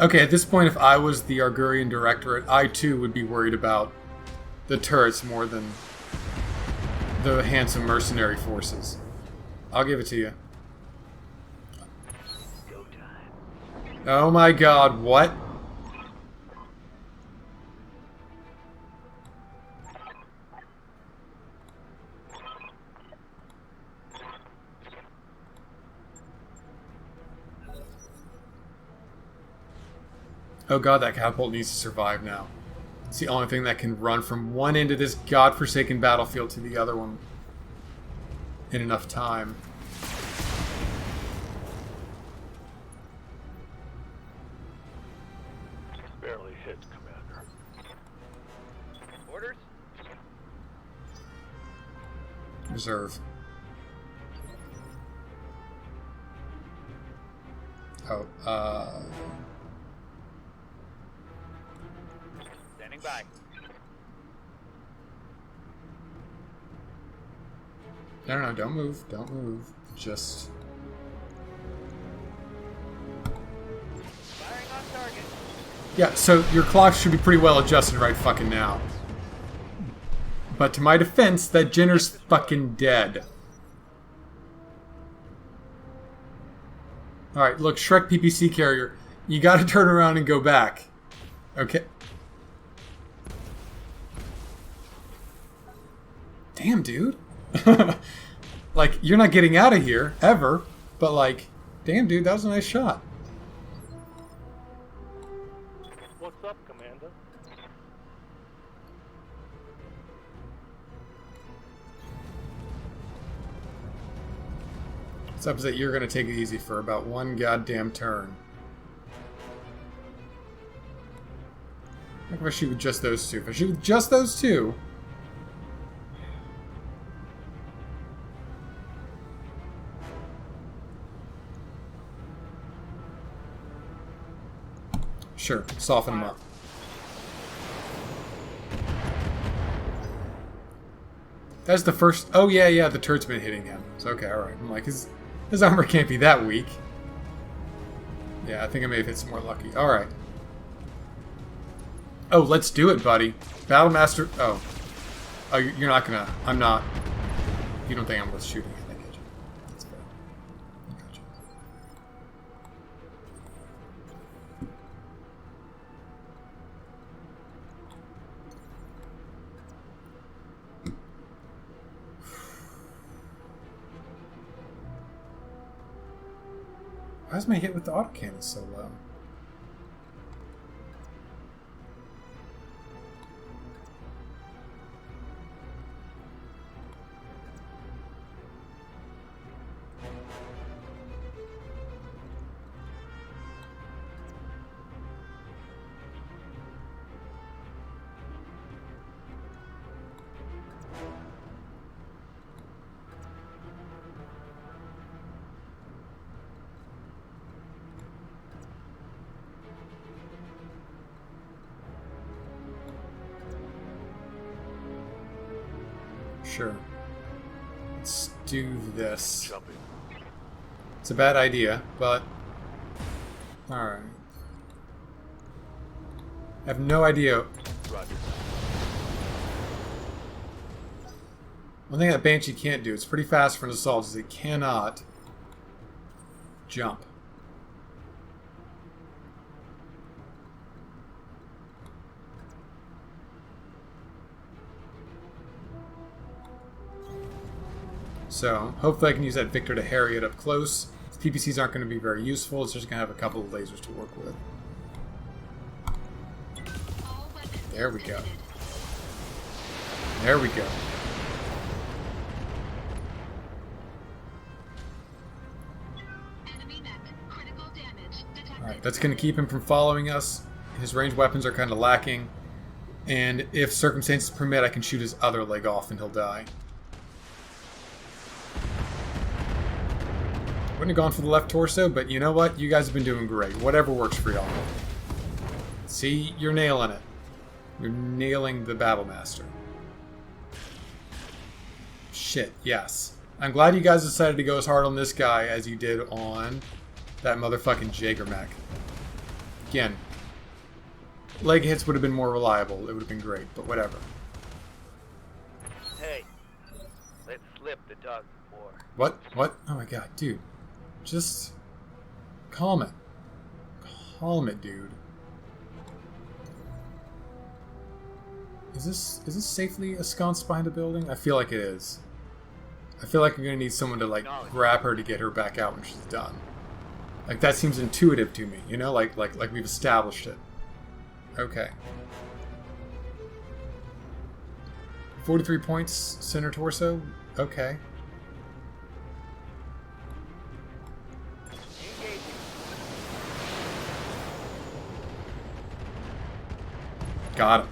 Okay, at this point, if I was the Argurian Directorate, I too would be worried about the turrets more than the handsome mercenary forces. I'll give it to you. Oh my god, what? Oh god, that catapult needs to survive now. It's the only thing that can run from one end of this godforsaken battlefield to the other one in enough time. Barely hit, Commander. Orders? Reserve. Oh, Standing by. no, don't move. Don't move. Just... Firing on target. Yeah, so your clock should be pretty well adjusted right fucking now. But to my defense, that Jenner's fucking dead. Alright, look, Shrek PPC carrier. You gotta turn around and go back. Okay. Damn, dude. Like, you're not getting out of here, ever. But, like, damn, dude, that was a nice shot. What's up, Commander? What's up is that you're gonna take it easy for about one goddamn turn. Like if I shoot with just those two. If I shoot with just those two... Sure, soften them up. That's the first... Oh, yeah, the turret's been hitting him. So, okay, alright. I'm like, his armor can't be that weak. Yeah, I think I may have hit some more lucky. Alright. Oh, let's do it, buddy. Battlemaster... Oh. Oh, you're not gonna... I'm not... You don't think I'm worth shooting? I get you. That's fair. I got you. Why is my hit with the autocannon so low? Sure. Let's do this. Jumping. It's a bad idea, but... Alright. I have no idea. Roger. One thing that Banshee can't do, it's pretty fast for an assault, is it cannot jump. So, hopefully I can use that Victor to harry it up close. PPCs aren't going to be very useful, it's just going to have a couple of lasers to work with. All weapons There we go. detected. There we go. Enemy mech. Critical damage detected. Alright, that's going to keep him from following us. His ranged weapons are kind of lacking. And if circumstances permit, I can shoot his other leg off and he'll die. Wouldn't have gone for the left torso, but you know what? You guys have been doing great. Whatever works for y'all. See, you're nailing it. You're nailing the Battlemaster. Shit, yes. I'm glad you guys decided to go as hard on this guy as you did on that motherfucking Jaeger mech. Again, leg hits would have been more reliable. It would have been great, but whatever. Hey, let's slip the dog before. What? What? Oh my god, dude. Just calm it. Calm it, dude. Is this safely ensconced behind a building? I feel like it is. I feel like I'm gonna need someone to like grab her to get her back out when she's done. Like that seems intuitive to me, you know, like we've established it. Okay. 43 points, center torso. Okay. Got him.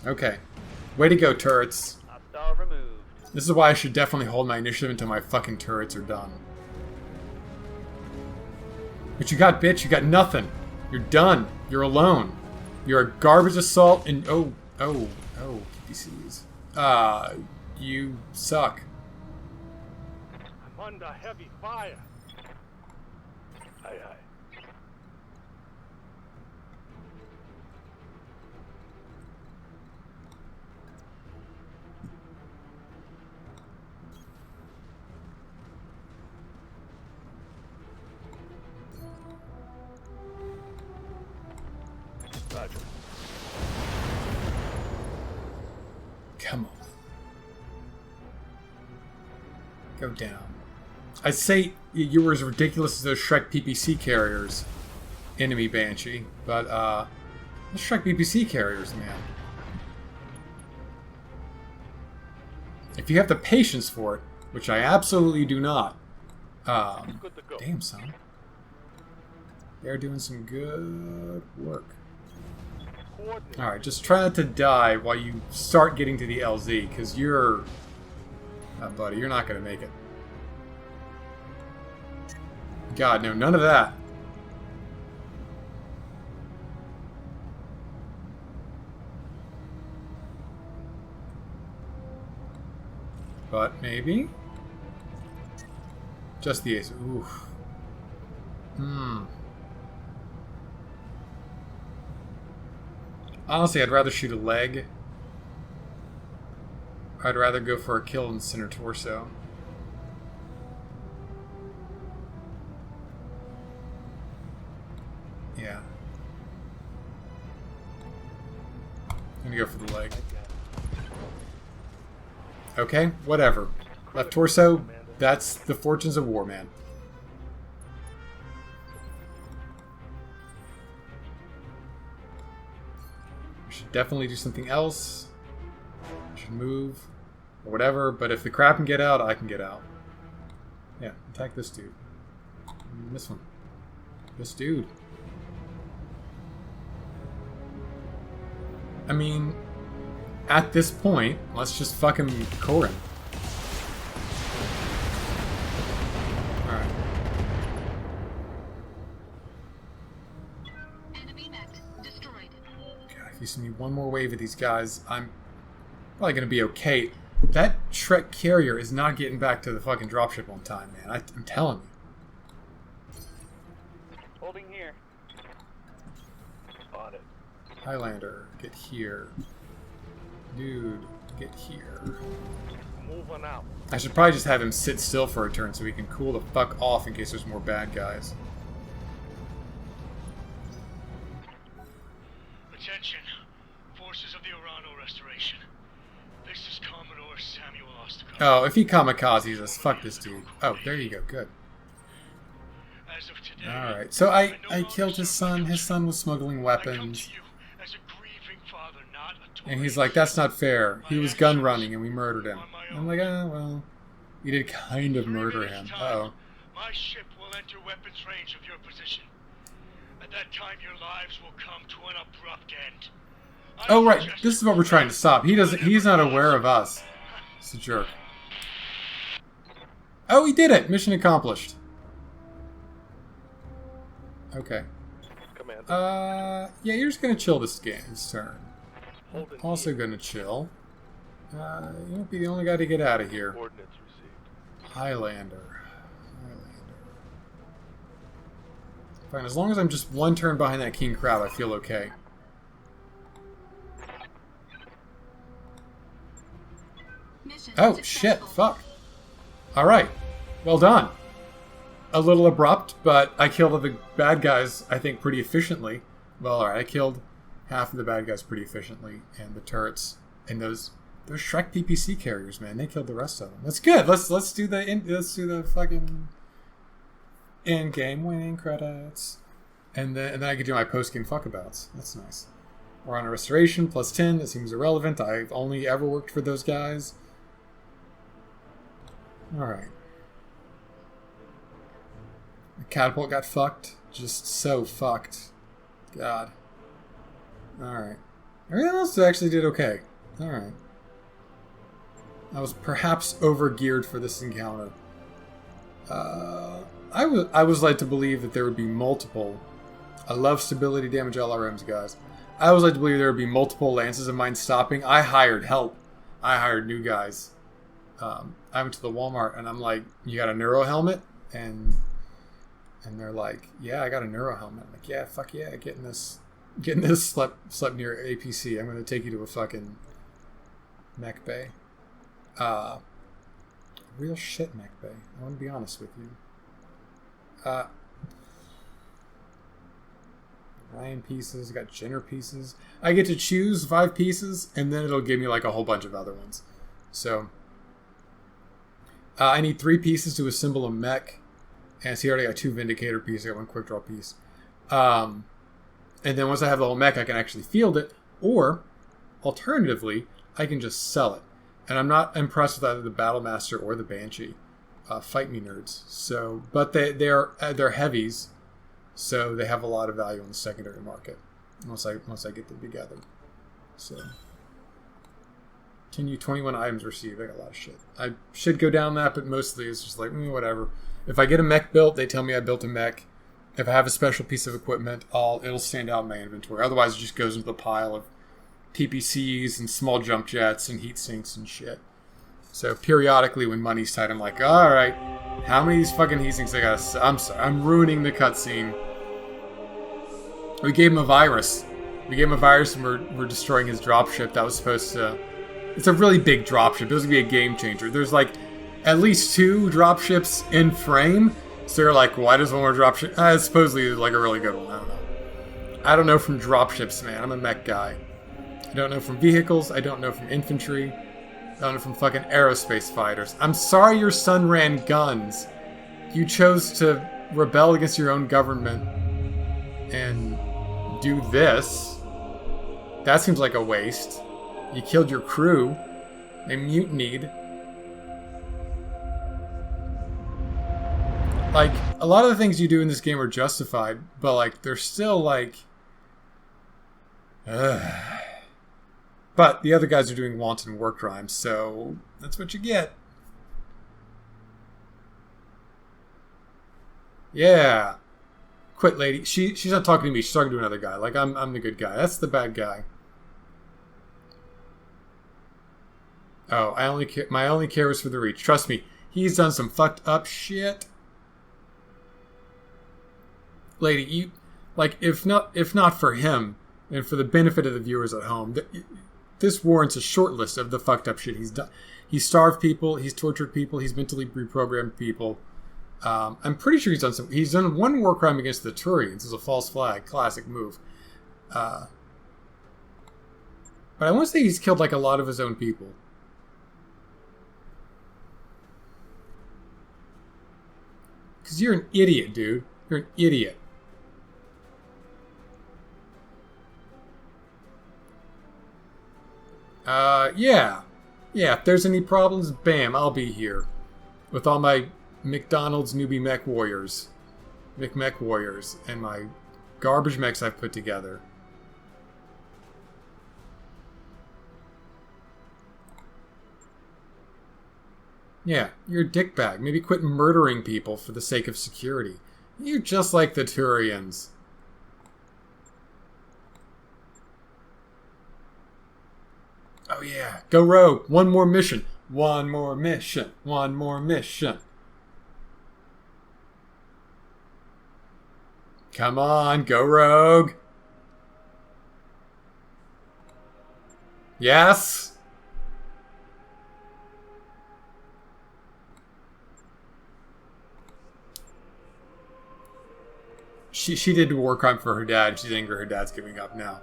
Okay. Way to go, turrets. Hostile removed. This is why I should definitely hold my initiative until my fucking turrets are done. What you got, bitch? You got nothing. You're done. You're alone. You're a garbage assault and... Oh, PPCs. You suck. I'm under heavy fire. Aye, aye. Roger. Come on. Go down. I'd say you were as ridiculous as those Shrek PPC carriers, enemy Banshee, but the Shrek PPC carriers, man. If you have the patience for it, which I absolutely do not, Good to go. damn son, they're doing some good work. Coordinates. Alright, just try not to die while you start getting to the LZ, because you're... buddy, you're not going to make it. God, no, none of that. But maybe? Just the ace. Oof. Honestly, I'd rather shoot a leg. I'd rather go for a kill in the center torso. Yeah. I'm gonna go for the leg. Okay, whatever. Left torso, that's the fortunes of war, man. We should definitely do something else. We should move. Or whatever, but if the crap can get out, I can get out. Yeah, attack this dude. This one. This dude. I mean, at this point, let's just fucking core him. Alright. Enemy mech destroyed. God, if you send me one more wave of these guys, I'm probably gonna be okay. That Shrek carrier is not getting back to the fucking dropship on time, man. I'm telling you. Holding here. On it. Highlander, get here. Dude, get here. Moving out. I should probably just have him sit still for a turn so he can cool the fuck off in case there's more bad guys. Attention, forces of the Orano Restoration. This is Commodore Samuel Osterkopf. Oh, if he kamikazes us, fuck this dude. Oh, there you go, good. As of today, Alright, so I no longer killed his serve my son. His country. son was smuggling I come weapons. to you as a grieving father, not a toy. And he's like, that's not fair. He was gun running and we murdered him. I'm like, ah, well, we did kind of 3 murder minutes him. time, Uh-oh. My ship will enter weapons range of your position. At that time, your lives will come to an abrupt end. I Oh, right. suggest This is what we're trying to stop. He's not aware of us. It's a jerk. Oh, he did it! Mission accomplished. Okay. Commander. Yeah, you're just gonna chill this turn. Holding Also gonna chill. You won't be the only guy to get out of here. Coordinates received. Highlander. Fine, as long as I'm just one turn behind that king crab, I feel okay. Mission Oh, successful. shit, fuck. Alright. Well done. a little abrupt, but I killed the bad guys, I think, pretty efficiently. Well, alright, I killed half of the bad guys pretty efficiently, and the turrets and those Shrek PPC carriers, man, they killed the rest of them. That's good. Let's do the fucking end game winning credits, and then I could do my post game fuckabouts. That's nice. We're on a restoration plus 10. That seems irrelevant. I've only ever worked for those guys. All right. The catapult got fucked. Just so fucked. God. All right. Everything else actually did okay. All right. I was perhaps over-geared for this encounter. I was led to believe that there would be multiple. I love stability damage LRMs, guys. I was led to believe there would be multiple lances of mine stopping. I hired help. I hired new guys. I went to the Walmart and I'm like, "You got a neuro helmet?" And they're like, "Yeah, I got a neuro helmet." I'm like, "Yeah, fuck yeah, getting this slept near APC. I'm gonna take you to a fucking mech bay." Real shit mech bay. I want to be honest with you. Ryan pieces, got Jenner pieces. I get to choose 5 pieces, and then it'll give me like a whole bunch of other ones. So I need 3 pieces to assemble a mech. And see, I already got 2 Vindicator pieces. I got 1 quick draw piece. And then once I have the whole mech, I can actually field it. Or, alternatively, I can just sell it. And I'm not impressed with either the Battlemaster or the Banshee. Fight me, nerds. So, but they're heavies, so they have a lot of value in the secondary market once I get them together. So, continue 21 items received. I got a lot of shit. I should go down that, but mostly it's just like whatever. If I get a mech built, they tell me I built a mech. If I have a special piece of equipment, it'll stand out in my inventory. Otherwise, it just goes into the pile of TPCs and small jump jets and heat sinks and shit. So periodically when money's tight, I'm like, alright, how many of these fucking heat sinks I gotta... I'm sorry, I'm ruining the cutscene. We gave him a virus. And we're destroying his dropship that was supposed to... It's a really big dropship. It was gonna be a game changer. There's like at least 2 dropships in frame. So you're like, why does one more dropship... It's supposedly like a really good one. I don't know. I don't know from dropships, man. I'm a mech guy. I don't know from vehicles. I don't know from infantry. I don't know from fucking aerospace fighters. I'm sorry your son ran guns. You chose to rebel against your own government and do this. That seems like a waste. You killed your crew. They mutinied. Like, a lot of the things you do in this game are justified, but like, they're still like... But the other guys are doing wanton war crimes, so that's what you get. Yeah. Quit, lady. She's not talking to me. She's talking to another guy. Like, I'm the good guy. That's the bad guy. Oh, my only care was for the Reach. Trust me, he's done some fucked up shit. Lady, you... Like, if not for him, and for the benefit of the viewers at home... This warrants a short list of the fucked up shit he's done. He's starved people. He's tortured people. He's mentally reprogrammed people. I'm pretty sure he's done 1 war crime against the Turians as a false flag. Classic move. But I want to say he's killed like a lot of his own people. Because you're an idiot, dude. You're an idiot. Yeah. Yeah, if there's any problems, bam, I'll be here. With all my McDonald's newbie mech warriors. McMech warriors. And my garbage mechs I've put together. Yeah, you're a dickbag. Maybe quit murdering people for the sake of security. You're just like the Turians. Oh yeah, go rogue. 1 more mission. 1 more mission. 1 more mission. Come on, go rogue. Yes. She did a war crime for her dad. She's angry her dad's giving up now.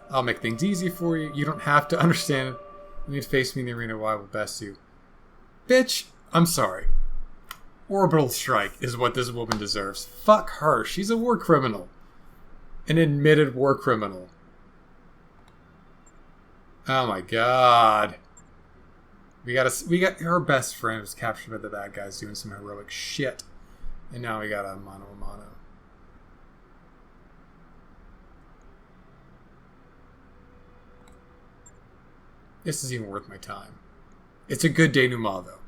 I'll make things easy for you. You don't have to understand it. You need to face me in the arena where I will best you. Bitch, I'm sorry. Orbital strike is what this woman deserves. Fuck her. She's a war criminal. An admitted war criminal. Oh my god. We got her best friend was captured by the bad guys doing some heroic shit. And now we got a mano a mano. This is even worth my time. It's a good denouement, though.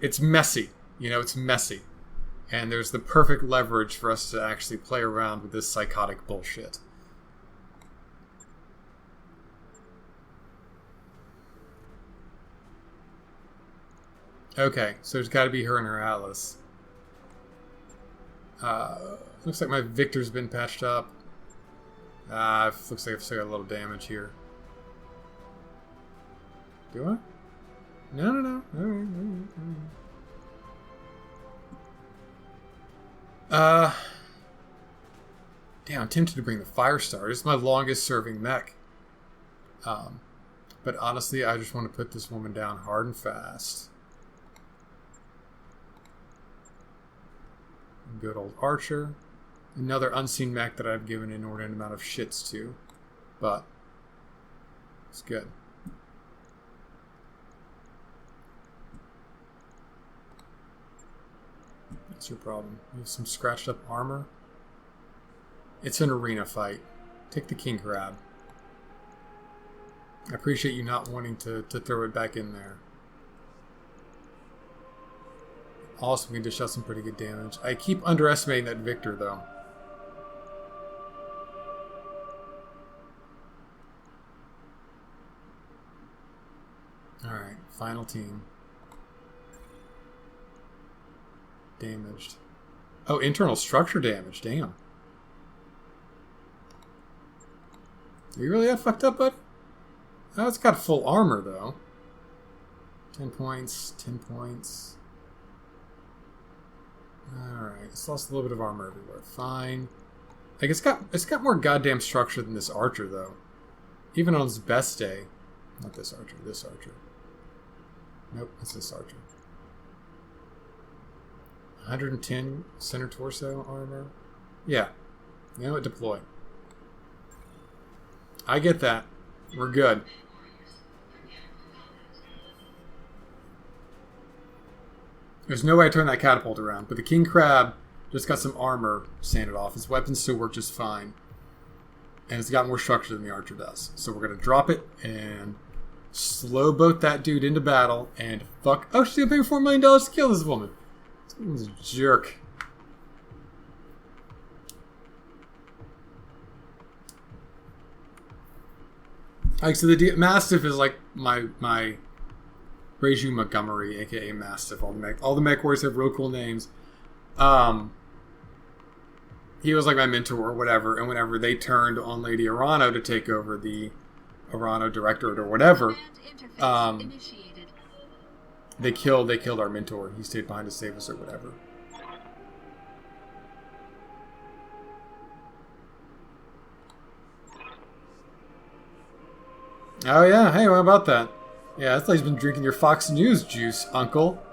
It's messy. You know, it's messy. And there's the perfect leverage for us to actually play around with this psychotic bullshit. Okay, so there's got to be her and her Atlas. Looks like my Victor's been patched up. Looks like I've still got a little damage here. Do I? No. Damn, I'm tempted to bring the Firestar. It's my longest serving mech. But honestly, I just want to put this woman down hard and fast. Good old Archer. Another unseen mech that I've given an inordinate amount of shits to. But it's good. What's your problem? You have some scratched up armor? It's an arena fight. Take the king crab. I appreciate you not wanting to throw it back in there. Also, we can dish out some pretty good damage. I keep underestimating that Victor, though. Alright, final team. Damaged. Oh, internal structure damage. Damn. Are you really that fucked up, bud? Oh, it's got full armor, though. 10 points. 10 points. Alright, it's lost a little bit of armor everywhere. Fine. Like, it's got more goddamn structure than this Archer, though. Even on its best day. Not this Archer, this Archer. Nope, it's this Archer. 110 center torso armor. Yeah. You know what? Deploy. I get that. We're good. There's no way I turn that catapult around, but the King Crab just got some armor sanded off. His weapons still work just fine. And it's got more structure than the Archer does. So we're going to drop it and slow boat that dude into battle and fuck. Oh, she's going to pay $4 million to kill this woman. This woman's a jerk. Like, so the Mastiff is like my Reiju Montgomery, aka Mastiff. All the mech warriors have real cool names. He was like my mentor or whatever, and whenever they turned on Lady Arano to take over the Arano Directorate or whatever, they killed our mentor. He stayed behind to save us or whatever. Oh yeah, hey, what about that? Yeah, that's like he's been drinking your Fox News juice, Uncle.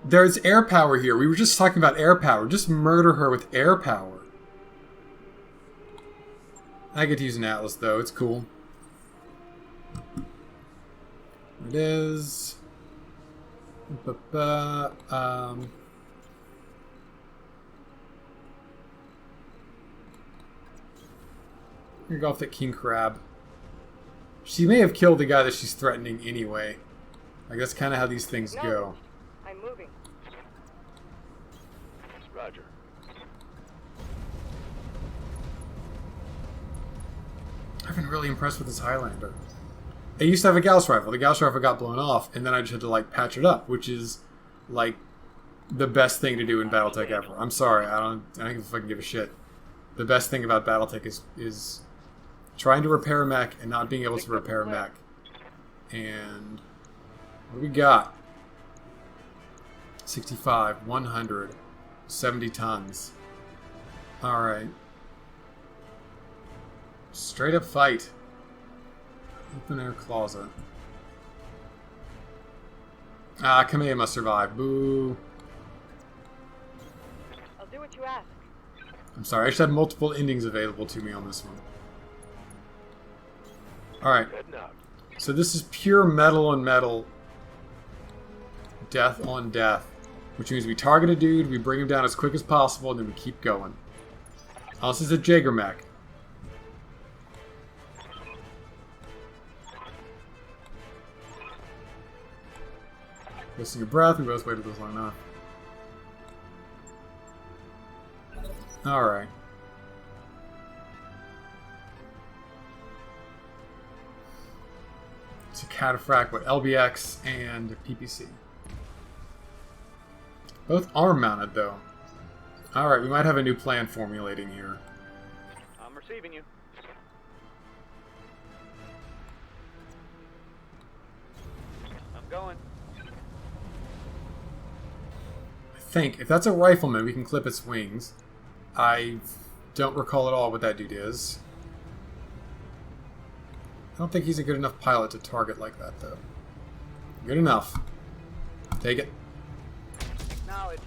There's air power here. We were just talking about air power. Just murder her with air power. I get to use an Atlas, though. It's cool. It is. I'm gonna go off that King Crab. She may have killed the guy that she's threatening anyway. Like, that's kind of how these things go. I'm moving. Roger. I've been really impressed with this Highlander. I used to have a Gauss rifle. The Gauss rifle got blown off, and then I just had to, like, patch it up, which is, like, the best thing to do in Battletech ever. I'm sorry, I don't even fucking give a shit. The best thing about Battletech is trying to repair a mech and not being able to repair a mech. And what do we got? 65, 100, 70 tons. Alright. Straight up fight. Open air closet. Ah, Kamea must survive. Boo. I'll do what you ask. I'm sorry, I just had multiple endings available to me on this one. Alright. Heading out. So this is pure metal on metal. Death on death. Which means we target a dude, we bring him down as quick as possible, and then we keep going. Oh, this is a Jaeger mech. Wasting your breath, we both waited this long enough. Alright. It's a cataphract with LBX and PPC. Both arm mounted though. Alright, we might have a new plan formulating here. I'm receiving you. I'm going. I think if that's a rifleman, we can clip its wings. I don't recall at all what that dude is. I don't think he's a good enough pilot to target like that, though. Good enough. Take it. Acknowledge.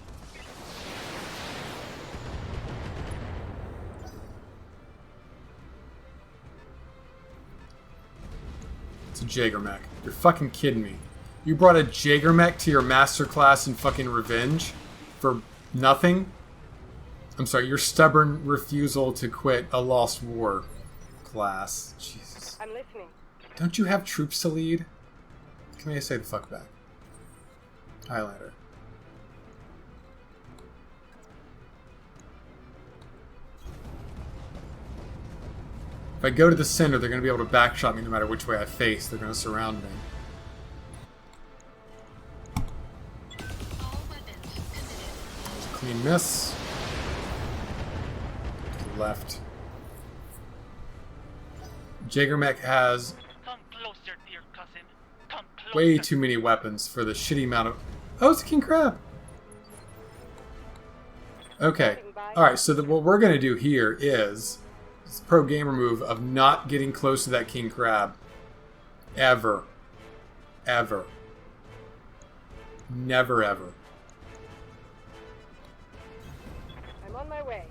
It's a Jaeger mech. You're fucking kidding me. You brought a Jaeger mech to your master class in fucking Revenge for nothing? I'm sorry, your stubborn refusal to quit a Lost War class. Jesus. I'm listening. Don't you have troops to lead? Can I say the fuck back? Highlander. If I go to the center, they're going to be able to backshot me no matter which way I face. They're going to surround me. All weapons committed. Clean miss. To the left. Jaeger mech has Come closer, dear cousin. Come closer. way too many weapons for the shitty amount of... Oh, it's a king crab! Okay. Alright, so what we're going to do here is... It's a pro gamer move of not getting close to that king crab. Ever. Ever. Never ever. I'm on my way.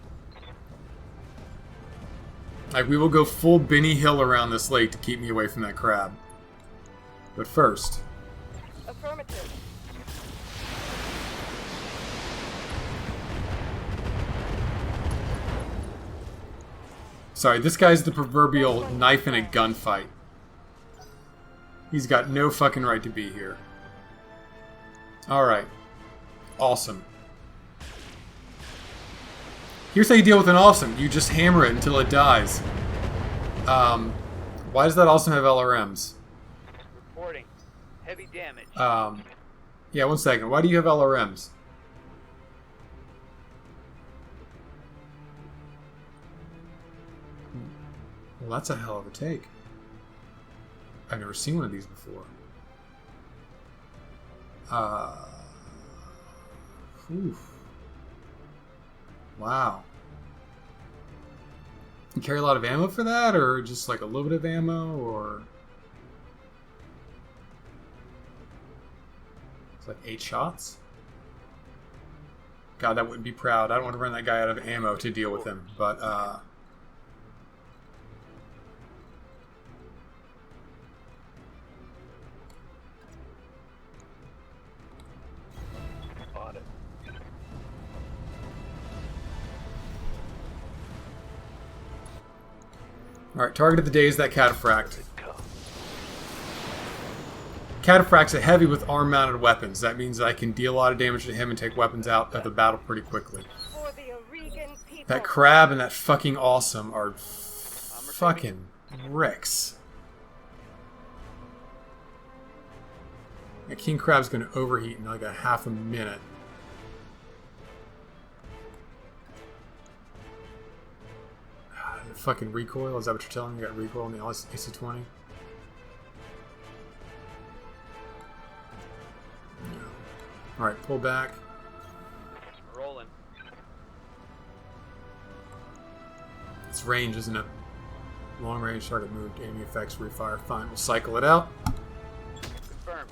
Like, we will go full Benny Hill around this lake to keep me away from that crab. But first... Affirmative. Sorry, this guy's the proverbial knife in a gunfight. He's got no fucking right to be here. Alright. Awesome. Here's how you deal with an awesome. You just hammer it until it dies. Why does that awesome have LRMs? Reporting. Heavy damage. Yeah, 1 second. Why do you have LRMs? Well, that's a hell of a take. I've never seen one of these before. Oof. Wow. You carry a lot of ammo for that, or just like a little bit of ammo, or... It's like 8 shots? God, that wouldn't be proud. I don't want to run that guy out of ammo to deal with him, but, On it. Alright, target of the day is that cataphract. It comes. Cataphract's a heavy with arm-mounted weapons. That means that I can deal a lot of damage to him and take weapons out of the battle pretty quickly. For the Oregon people. That crab and that fucking awesome are fucking bricks. That king crab's gonna overheat in like a half a minute. The fucking recoil, is that what you're telling me? You got recoil on the AC-20? Alright, pull back. Rolling. It's range, isn't it? Long range target moved, enemy effects, refire. Fine, we'll cycle it out. Confirmed.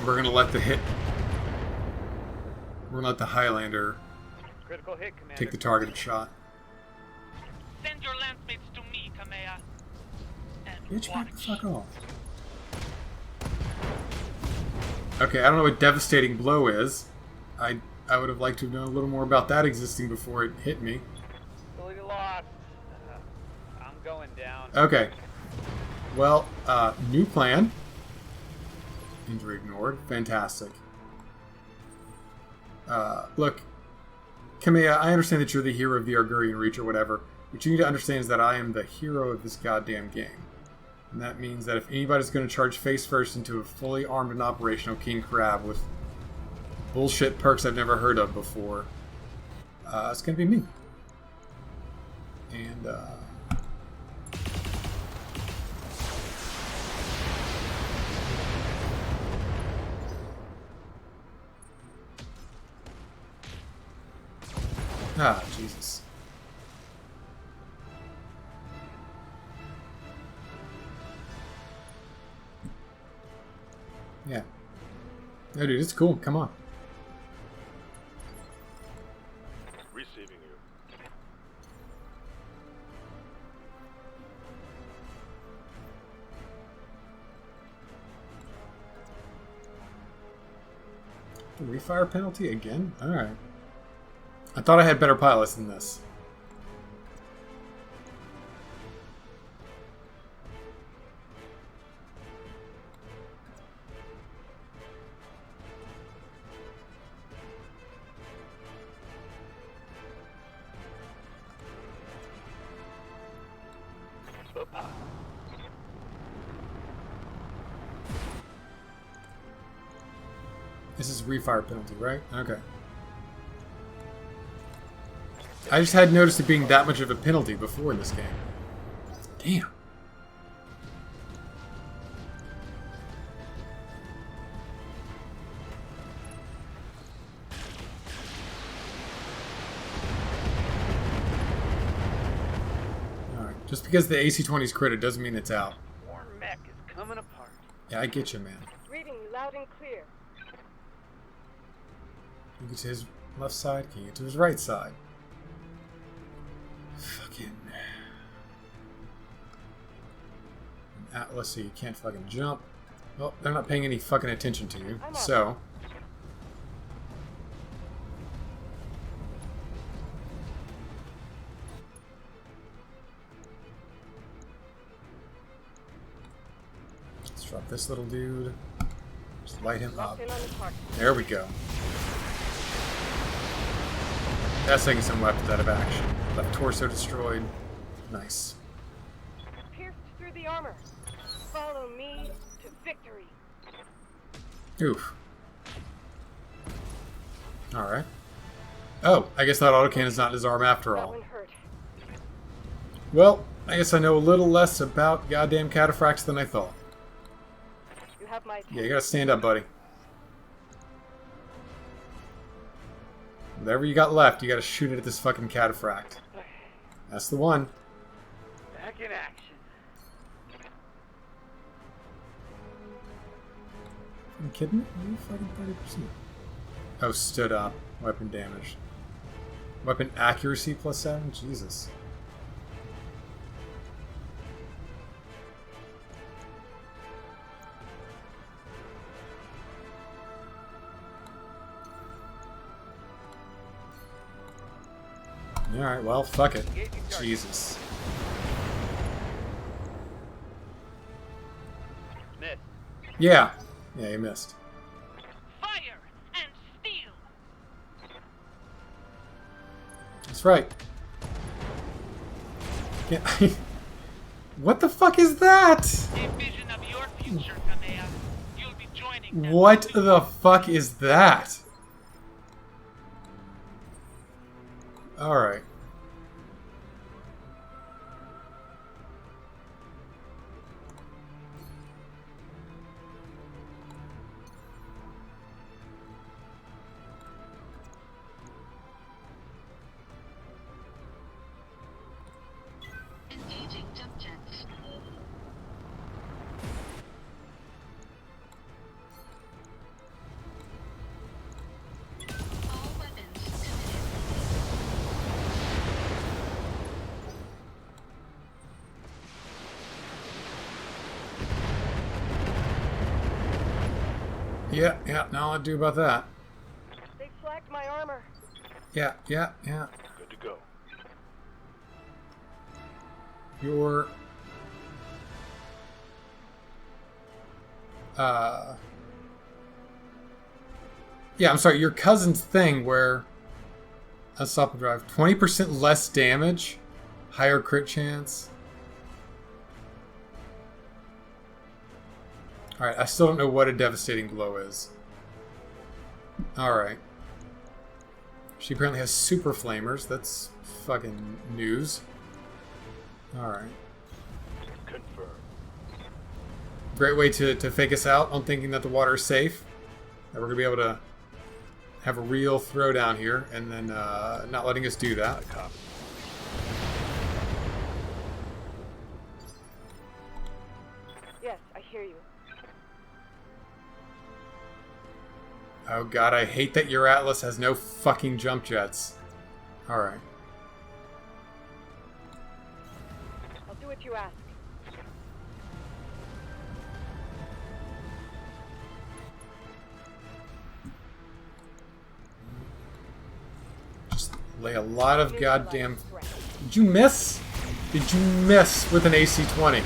We're gonna let the hit. We're gonna let the Highlander Critical hit, Commander. take the targeted shot. Send your lancemates to me, Kamea. And Bitch, back the watch. fuck off. Okay, I don't know what devastating blow is. I would have liked to have known a little more about that existing before it hit me. Fully lost. I'm going down. Okay. Well, new plan. Injury ignored. Fantastic. Look, Kamea, I understand that you're the hero of the Argurian Reach or whatever. What you need to understand is that I am the hero of this goddamn game. And that means that if anybody's going to charge face first into a fully armed and operational King Crab with bullshit perks I've never heard of before, it's going to be me. And, ah, Jesus. Yeah. No, dude, it's cool. Come on. Receiving you. Refire penalty again? Alright. I thought I had better pilots than this. This is refire penalty, right? Okay. I just hadn't noticed it being that much of a penalty before in this game. Damn. Alright, just because the AC-20's critted doesn't mean it's out. War mech is coming apart. Yeah, I get you, man. Reading you loud and clear. Can you get to his left side? Can you get to his right side? Fucking... Atlas, so you can't fucking jump. Well, they're not paying any fucking attention to you, so... Let's drop this little dude. Just light him up. Locked in on the target. There we go. That's taking some weapons out of action. Left torso destroyed. Nice. Pierced through the armor. Follow me to victory. Oof. Alright. Oh, I guess that autocannon's not his arm after That all. one hurt. Well, I guess I know a little less about goddamn cataphracts than I thought. You have my Yeah, you gotta stand up, buddy. Whatever you got left, you gotta shoot it at this fucking cataphract. That's the one. Back in action. Are you kidding me? Are you fucking 30%? Oh, stood up. Weapon damage. Weapon accuracy +7? Jesus. Alright, well, fuck it. Jesus. Miss. Yeah. Yeah, you missed. Fire and steel. That's right. Yeah. What the fuck is that? A vision of your future, Kamea. You'll be joining them. What the fuck is that? Alright. Yeah, now I'll do about that. They flagged my armor. Yeah. Good to go. Your... Yeah, I'm sorry, your cousin's thing where... Assault drive. 20% less damage. Higher crit chance. Alright, I still don't know what a devastating blow is. Alright. She apparently has super flamers. That's fucking news. Alright. Confirm. Great way to fake us out on thinking that the water is safe. That we're going to be able to have a real throwdown here, and then not letting us do that. Copy. Yes, I hear you. Oh god, I hate that your Atlas has no fucking jump jets. Alright. I'll do what you ask. Just lay a lot of goddamn... Threat. Did you miss? Did you miss with an AC-20?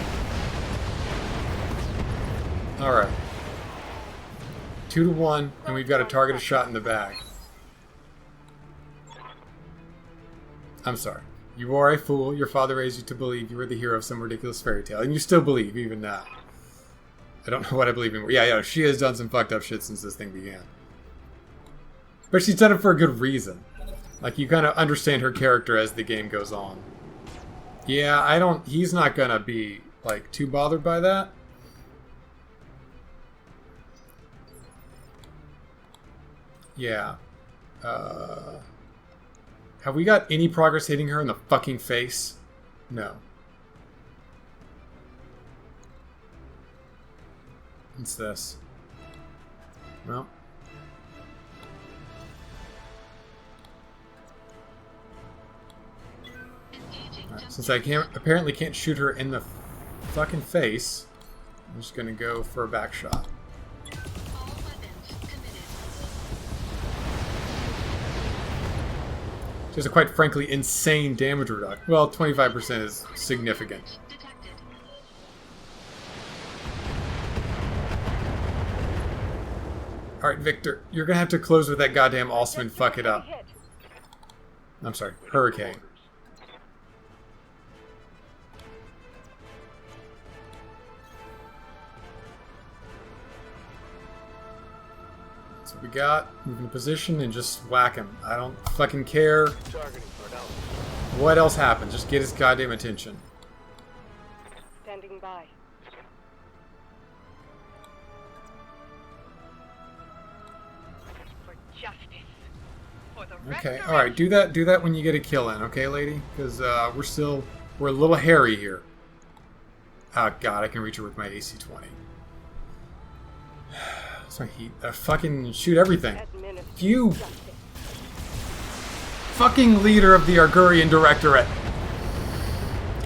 Alright. 2-1, and we've got a targeted shot in the bag. I'm sorry. You are a fool. Your father raised you to believe you were the hero of some ridiculous fairy tale, and you still believe, even now. I don't know what I believe in. Yeah, she has done some fucked up shit since this thing began. But she's done it for a good reason. Like, you kind of understand her character as the game goes on. Yeah, he's not gonna be, like, too bothered by that. Yeah. Have we got any progress hitting her in the fucking face? No. What's this? Well. Alright, since I apparently can't shoot her in the fucking face, I'm just gonna go for a back shot. All weapons committed. She has a quite frankly insane damage reduction. Well, 25% is significant. Detected. Alright, Victor, you're gonna have to close with that goddamn Alsman and fuck it up. Hit. I'm sorry, Hurricane. That's what we got. Move into position and just whack him. I don't fucking care Targeting for an outlet. what else happens. Just get his goddamn attention. Standing by. For justice. For the Okay, restoration. alright, do that when you get a kill in, okay, lady? Because we're a little hairy here. Oh god, I can reach her with my AC-20. So he fucking shoot everything. Administer You justice. fucking leader of the Argurian Directorate.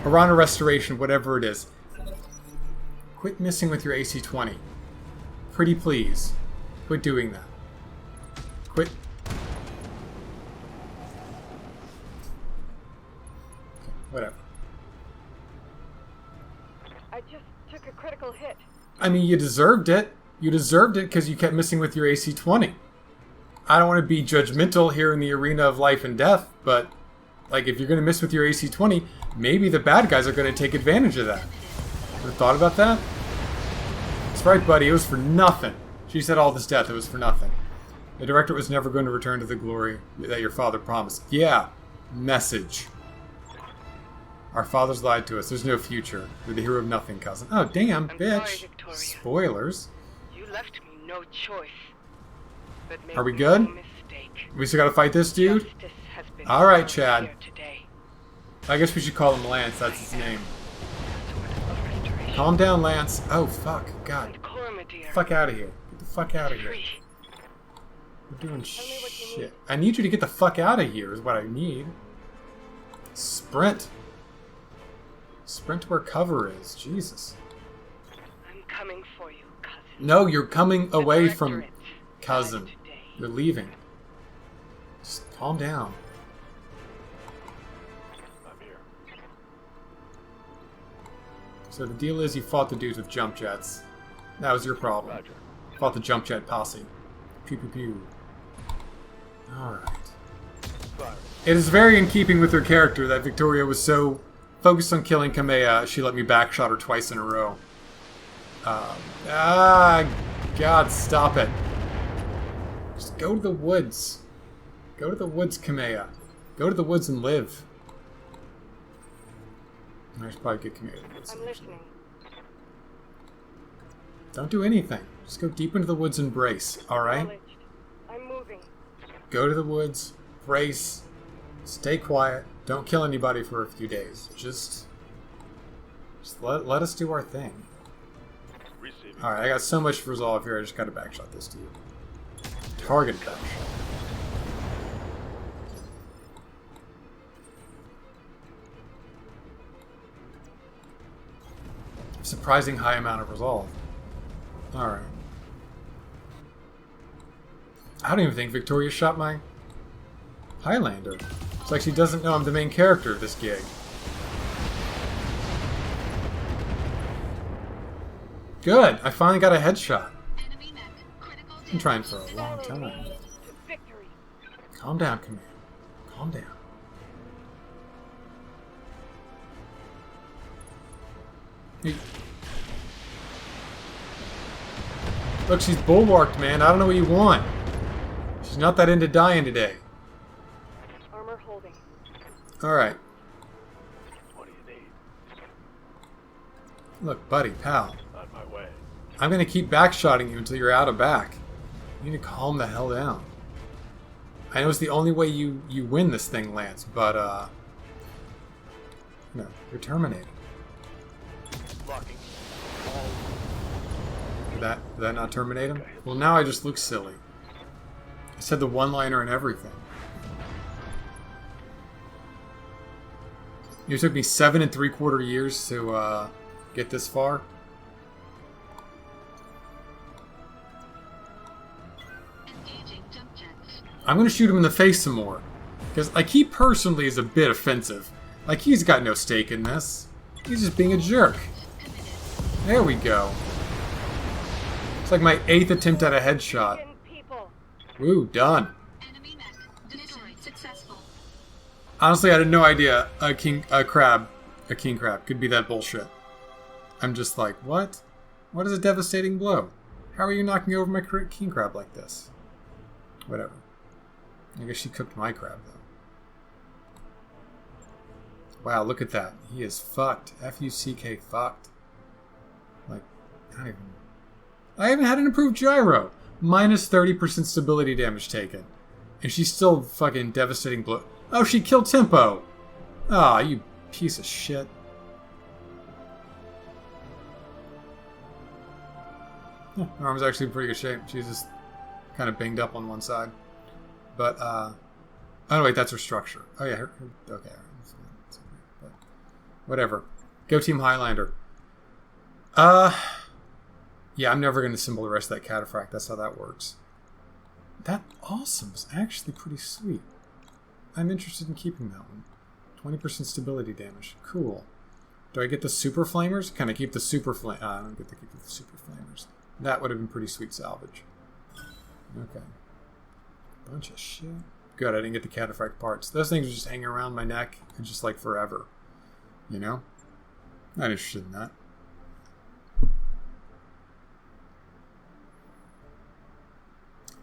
Arana Restoration, whatever it is. Quit missing with your AC-20. Pretty please. Quit doing that. Quit. Whatever. I just took a critical hit. I mean, you deserved it. You deserved it because you kept missing with your AC-20. I don't want to be judgmental here in the arena of life and death, but, like, if you're going to miss with your AC-20, maybe the bad guys are going to take advantage of that. Ever thought about that? That's right, buddy. It was for nothing. She said all this death, it was for nothing. The director was never going to return to the glory that your father promised. Yeah. Message. Our fathers lied to us. There's no future. You're the hero of nothing, cousin. Oh, damn, I'm bitch. sorry, Victoria. Spoilers. You left me no choice. But make Are we no good? mistake. We still gotta fight this dude? Justice has been All right, served Chad. here today. I guess we should call him Lance. That's his name. Sword of restoration. Calm down, Lance. Oh, fuck. God. And Cormadir. Fuck out of here. Get the fuck out of here. Free. We're doing Tell me what you shit. need. I need you to get the fuck out of here is what I need. Sprint. Sprint where cover is. Jesus. I'm coming for you, cousin. No, you're coming away from Directorate. cousin. Died today. You're leaving. Just calm down. I'm here. So the deal is you fought the dudes with jump jets. That was your problem. Roger. Fought the jump jet posse. Pew pew pew. Alright. Fire. It is very in keeping with her character that Victoria was so focused on killing Kamea, she let me backshot her twice in a row. God, stop it. Just go to the woods. Go to the woods, Kamea. Go to the woods and live. I should probably get Kamea to the woods. I'm listening. Don't do anything. Just go deep into the woods and brace, alright? Acknowledged. I'm moving. Go to the woods, brace, stay quiet, don't kill anybody for a few days. Just let us do our thing. Receiving. Alright, I got so much resolve here, I just gotta backshot this to you. Target backshot. Surprising high amount of resolve. Alright. I don't even think Victoria shot my Highlander. It's like she doesn't know I'm the main character of this gig. Good! I finally got a headshot. Enemy mech. Critical I've been trying for a long Follow time. me to victory. Calm down, Command. Calm down. Hey. Look, she's bulwarked, man. I don't know what you want. She's not that into dying today. Armor holding. Alright. What do you need? Look, buddy, pal. On my way. I'm gonna keep backshotting you until you're out of back. You need to calm the hell down. I know it's the only way you win this thing, Lance, but, no, you're terminated. Locking. Did that not terminate him? Well, now I just look silly. I said the one-liner and everything. It took me 7 3/4 years to get this far. engaging jump jets. I'm gonna shoot him in the face some more. Because, like, he personally is a bit offensive. Like, he's got no stake in this. He's just being a jerk. Committed. There we go. It's like my 8th attempt at a headshot. In people. Woo, done. Enemy mech. Destroyed. Successful. Honestly, I had no idea a king crab could be that bullshit. I'm just like, what? What is a devastating blow? How are you knocking over my king crab like this? Whatever. I guess she cooked my crab, though. Wow, look at that. He is fucked. F-U-C-K fucked. Like, I haven't had an improved gyro. Minus 30% stability damage taken. And she's still fucking devastating blow. Oh, she killed Tempo. Ah, you piece of shit. Yeah, her arm's actually in pretty good shape. She's just kind of banged up on one side. But, oh wait, that's her structure. Oh yeah, okay. But whatever. Go Team Highlander. Yeah, I'm never going to assemble the rest of that cataphract. That's how that works. That awesome is actually pretty sweet. I'm interested in keeping that one. 20% stability damage. Cool. Do I get the super flamers? Can I keep the super flame? I don't get to keep the super flamers. That would have been pretty sweet salvage. Okay. Bunch of shit. Good, I didn't get the cataphract parts. Those things are just hanging around my neck and just like forever. You know? Not interested in that.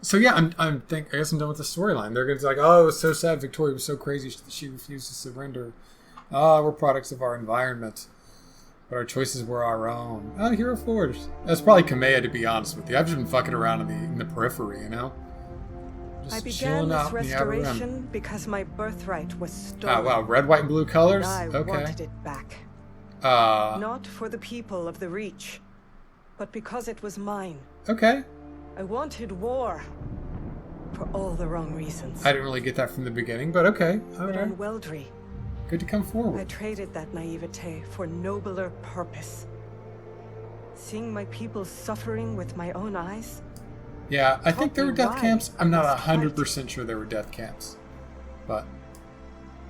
So yeah, I guess I'm done with the storyline. They're gonna be like, oh, it was so sad. Victoria was so crazy. She refused to surrender. Ah, we're products of our environment, but our choices were our own. Oh, Hero Forge. That's probably Kamea, to be honest with you. I've just been fucking around in the periphery, you know. Just I began chilling this out in the outer rim. restoration because my birthright was stolen. Oh wow, red, white, and blue colors. And I Okay. wanted it back. Not for the people of the Reach, but because it was mine. Okay. I wanted war. For all the wrong reasons. I didn't really get that from the beginning, but okay. All But right. on Weldry, Good to come I forward. traded that naivete for nobler purpose. Seeing my people suffering with my own eyes? Yeah, I think there were death Why? camps. I'm not Must fight. 100% sure there were death camps. But,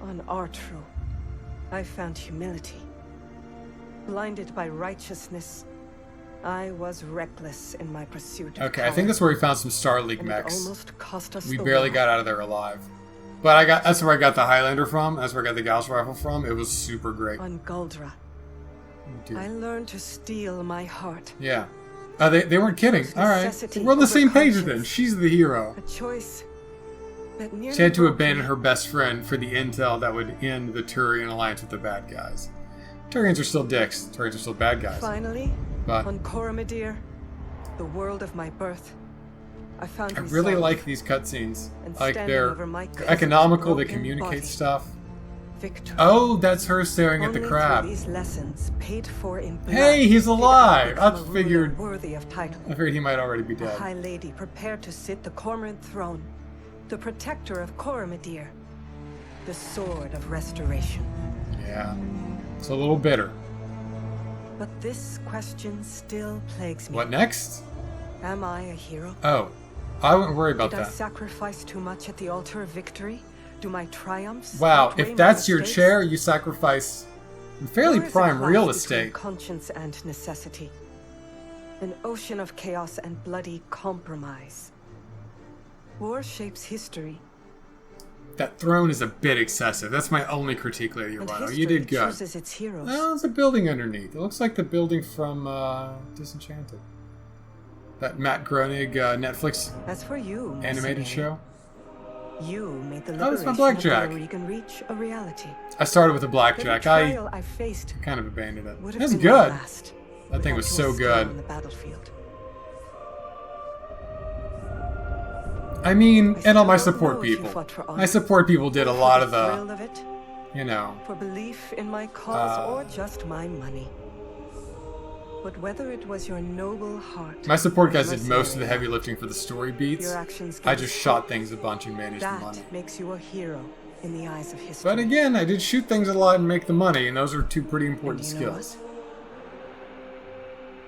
On Artru, I found humility. Blinded by righteousness, I was reckless in my pursuit of okay, I power, think that's where we found some Starleague and it mechs. almost cost us We the barely war. got out of there alive. But that's where I got the Highlander from. That's where I got the Gauss rifle from. It was super great. On Guldra, Dude. I learned to steal my heart. Yeah. They weren't kidding. All right. Necessity We're on the over same page conscience. then. She's the hero. A choice that nearly She had to broke abandon me. her best friend for the intel that would end the Turian alliance with the bad guys. Turians are still dicks. Turians are still bad guys. Finally, But on Coromadir, the world of my birth, I found I really resolve like these cutscenes. and Like standing they're over my cousin's economical. They broken communicate body. stuff. Victory. Oh, that's her staring at Only the through crab. these lessons paid for in blood Hey, he's did I alive! become I a ruler figured- worthy of title. I figured he might already be A dead. high lady prepared to sit the Cormorant throne, the protector of Coromadir, the sword of restoration. Yeah. It's a little bitter. But this question still plagues me. What next? Am I a hero? Oh, I wouldn't worry about Did I that. sacrifice too much at the altar of victory? Do my triumphs Wow, outweigh if my that's your mistakes? chair, you sacrifice fairly There is a prime clash real between estate. conscience and necessity. An ocean of chaos and bloody compromise. War shapes history, That throne is a bit excessive. That's my only critique, Lady and Urbano. history You did good. chooses its heroes. Oh, there's a building underneath. It looks like the building from Disenchanted. That Matt Groening Netflix As for you, animated Mercenary, show. you made the Oh, it's my liberation of blackjack. the Oregon Reach a reality. I started with a The blackjack. betrayal I faced Kind of abandoned it. would It have was been my good. last. That thing was without so your skill good. on the battlefield. I mean, I and all my still don't support know if you people. fought for My honor, support people did a for lot of thrill the, of it, you know, for belief in my cause, Uh, or just my money. But whether it was your noble heart, my support guys or did most of the mercenary heavy lifting for the story beats. your actions I gave just us shot things a bunch and managed the that money. makes you a hero in the eyes of history. But again, I did shoot things a lot and make the money, and those are two pretty And important you know skills. what?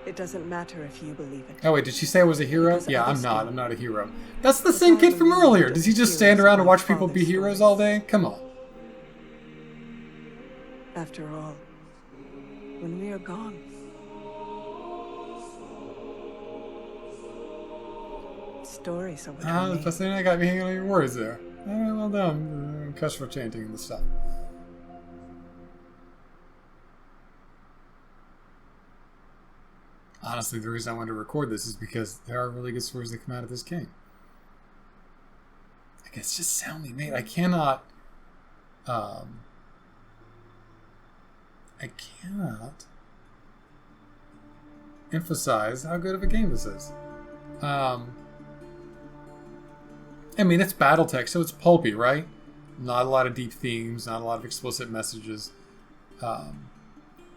It doesn't matter if you believe it. Oh wait, did she say I was a hero? Because Yeah, I'm others not. do. I'm not a hero. That's the same kid from earlier. Does he just stand around and watch people be heroes all day? Come on. After all, when we are gone, stories are what Ah, remain. that's the thing I got me hanging on your words there. Well done. Customer chanting and the stuff. Honestly, the reason I wanted to record this is because there are really good stories that come out of this game. Like, it's just soundly made. I cannot emphasize how good of a game this is. I mean, it's Battletech, so it's pulpy, right? Not a lot of deep themes, not a lot of explicit messages. But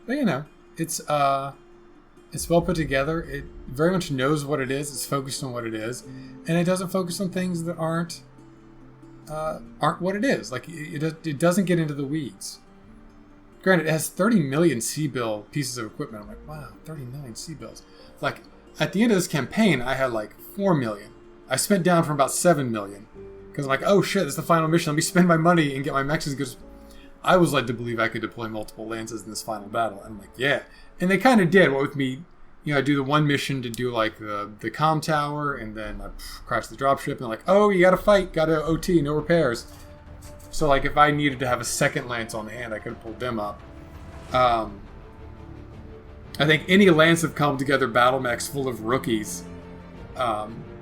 you know, it's well put together. It very much knows what it is. It's focused on what it is, and it doesn't focus on things that aren't what it is. Like it doesn't get into the weeds. Granted, it has 30 million C-bill pieces of equipment. I'm like, wow, 30 million C-bills. Like at the end of this campaign, I had like 4 million. I spent down from about 7 million because I'm like, oh shit, this is the final mission. Let me spend my money and get my mechs as good as. I was led to believe I could deploy multiple lances in this final battle. And I'm like, yeah. And they kind of did. What with me, you know, I do the one mission to do like the comm tower, and then I crash the dropship, and they're like, oh, you gotta fight, gotta OT, no repairs. So like if I needed to have a second lance on hand, I could have pulled them up. I think any Lance of come together battle mechs full of rookies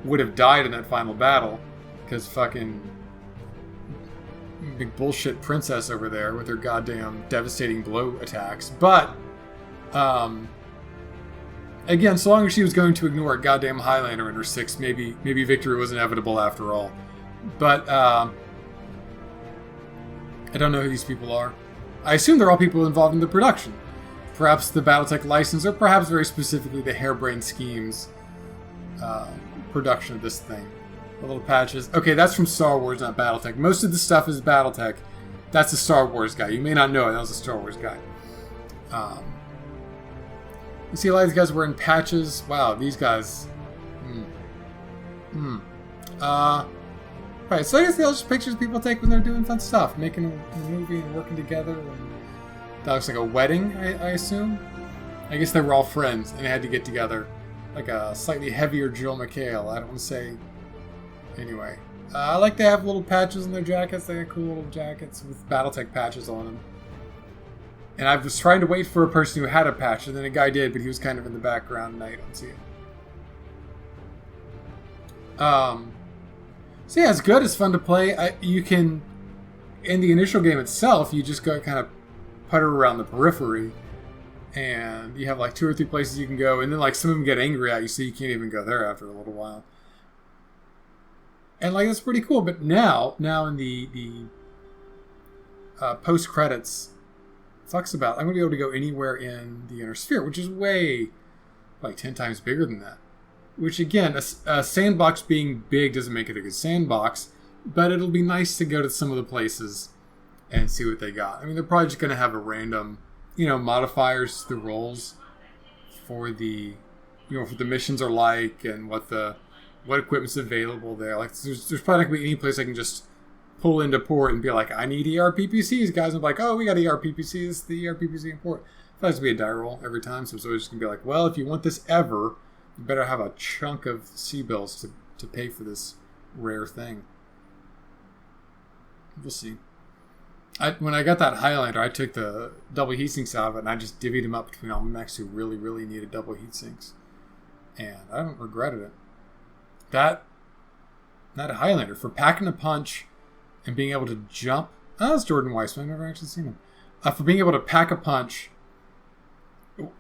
would have died in that final battle because fucking big bullshit princess over there with her goddamn devastating blow attacks. But again, so long as she was going to ignore a goddamn Highlander in her six, maybe victory was inevitable after all. But I don't know who these people are. I assume they're all people involved in the production. Perhaps the Battletech license, or perhaps very specifically the Harebrained Schemes production of this thing. The little patches. Okay, that's from Star Wars, not Battletech. Most of the stuff is Battletech. That's a Star Wars guy. You may not know it. That was a Star Wars guy. You see a lot of these guys wearing patches. Wow, these guys. Right, so I guess they're just pictures people take when they're doing fun stuff, making a movie and working together. And that looks like a wedding, I assume. I guess they were all friends and they had to get together. Like a slightly heavier Jill McHale. I don't want to say. Anyway, I like to have little patches on their jackets. They got cool little jackets with Battletech patches on them. And I was trying to wait for a person who had a patch, and then a guy did, but he was kind of in the background, and I don't see him. So yeah, it's good. It's fun to play. You can, in the initial game itself, you just go kind of putter around the periphery, and you have like 2 or 3 places you can go, and then like some of them get angry at you, so you can't even go there after a little while. And like that's pretty cool. But now in the post credits, talks about I'm going to be able to go anywhere in the inner sphere, which is way like 10 times bigger than that. Which again, a sandbox being big doesn't make it a good sandbox, but it'll be nice to go to some of the places and see what they got. I mean, they're probably just going to have a random, modifiers to the roles for the, what the missions are like and what equipment's available there. Like, there's probably not going to be any place I can just pull into port and be like, I need ERPPCs, guys. I'm like, oh, we got ERPPCs. It's the ERPPC in port. It has to be a die roll every time, so it's always just going to be like, well, if you want this ever, you better have a chunk of C-bills to pay for this rare thing. We'll see. When I got that Highlander, I took the double heatsinks out of it, and I just divvied them up between all my mechs who really, really needed double heatsinks. And I haven't regretted it. That Highlander, for packing a punch and being able to jump... Oh, that's Jordan Weissman. I've never actually seen him. For being able to pack a punch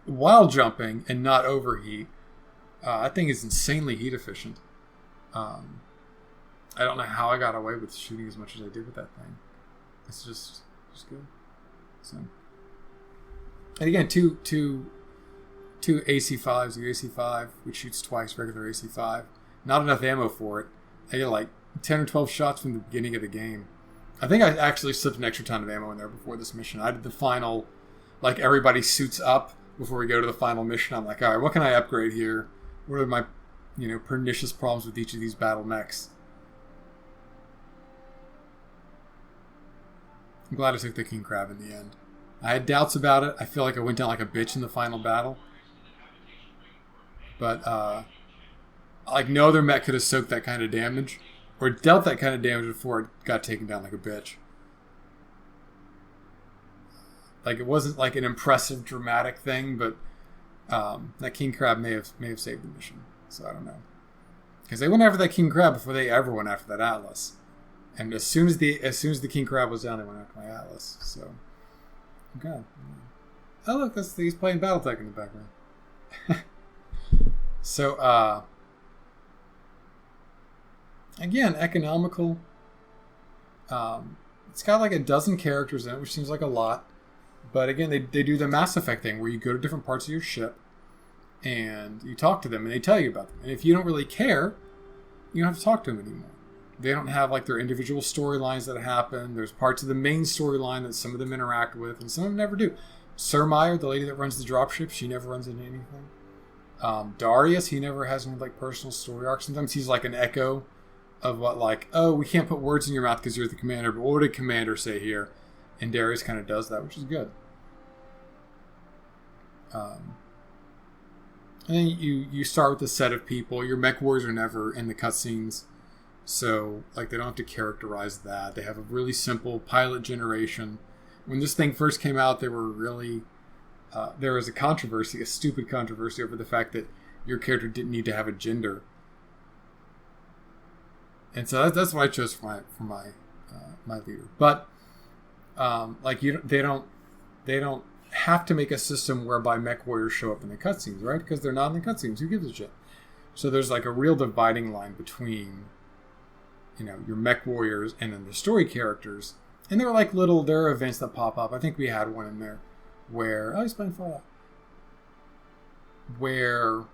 while jumping and not overheat, I think is insanely heat efficient. I don't know how I got away with shooting as much as I did with that thing. It's just good. So, and again, two AC5s. The AC5, which shoots twice regular AC5. Not enough ammo for it. I get like 10 or 12 shots from the beginning of the game. I think I actually slipped an extra ton of ammo in there before this mission. I did the final, like everybody suits up before we go to the final mission. I'm like, all right, what can I upgrade here? What are my, pernicious problems with each of these battle mechs? I'm glad I took the King Crab in the end. I had doubts about it. I feel like I went down like a bitch in the final battle. But, like no other mech could have soaked that kind of damage. Or dealt that kind of damage before it got taken down like a bitch. Like, it wasn't like an impressive, dramatic thing, but that King Crab may have saved the mission. So I don't know. Because they went after that King Crab before they ever went after that Atlas. And as soon as the King Crab was down, they went after my Atlas. So, okay. Oh look, he's playing Battletech in the background. So, again, economical. It's got like a dozen characters in it, which seems like a lot. But again, they do the Mass Effect thing where you go to different parts of your ship and you talk to them and they tell you about them. And if you don't really care, you don't have to talk to them anymore. They don't have like their individual storylines that happen. There's parts of the main storyline that some of them interact with and some of them never do. Surmeyer, the lady that runs the dropship, she never runs into anything. Darius, he never has any like personal story arc. Sometimes he's like an echo of what, like, oh, we can't put words in your mouth because you're the commander, but what would a commander say here? And Darius kind of does that, which is good. And then you start with a set of people. Your mech warriors are never in the cutscenes, so like they don't have to characterize that. They have a really simple pilot generation. When this thing first came out, they were really there was a stupid controversy over the fact that your character didn't need to have a gender. And so that's what I chose for my leader. But like they don't have to make a system whereby mech warriors show up in the cutscenes, right? Because they're not in the cutscenes. Who gives a shit? So there's like a real dividing line between your mech warriors and then the story characters. And there are events that pop up. I think we had one in there where he's playing Fallout. Where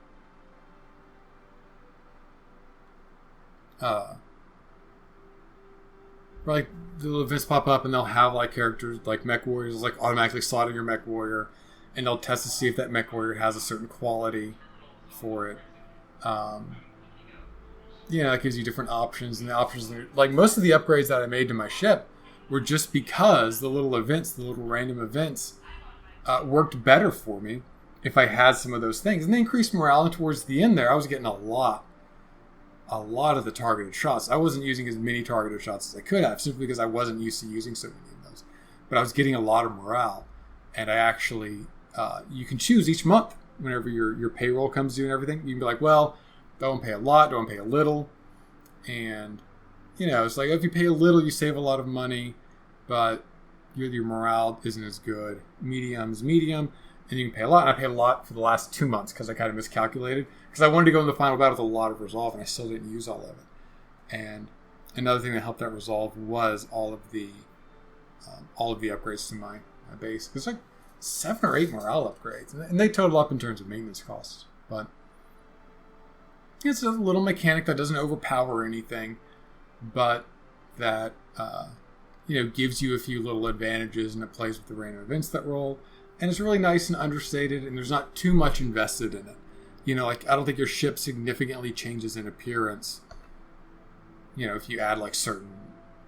like the little events pop up and they'll have like characters like mech warriors like automatically slot in your mech warrior, and they'll test to see if that mech warrior has a certain quality for it. That gives you different options, and the options are, like, most of the upgrades that I made to my ship were just because the little random events worked better for me if I had some of those things, and they increased morale. And towards the end there, I was getting a lot of the targeted shots. I wasn't using as many targeted shots as I could have, simply because I wasn't used to using so many of those. But I was getting a lot of morale, and I actually, you can choose each month whenever your payroll comes due and everything. You can be like, well, do I want to pay a lot? Do I want to pay a little? And, it's like, if you pay a little, you save a lot of money, but your morale isn't as good. Medium is medium, and you can pay a lot. And I paid a lot for the last 2 months because I kind of miscalculated. Because I wanted to go in the final battle with a lot of resolve, and I still didn't use all of it. And another thing that helped that resolve was all of the upgrades to my base. It's like 7 or 8 morale upgrades, and they total up in terms of maintenance costs. But it's a little mechanic that doesn't overpower anything, but that gives you a few little advantages, and it plays with the random events that roll. And it's really nice and understated, and there's not too much invested in it. I don't think your ship significantly changes in appearance, if you add like certain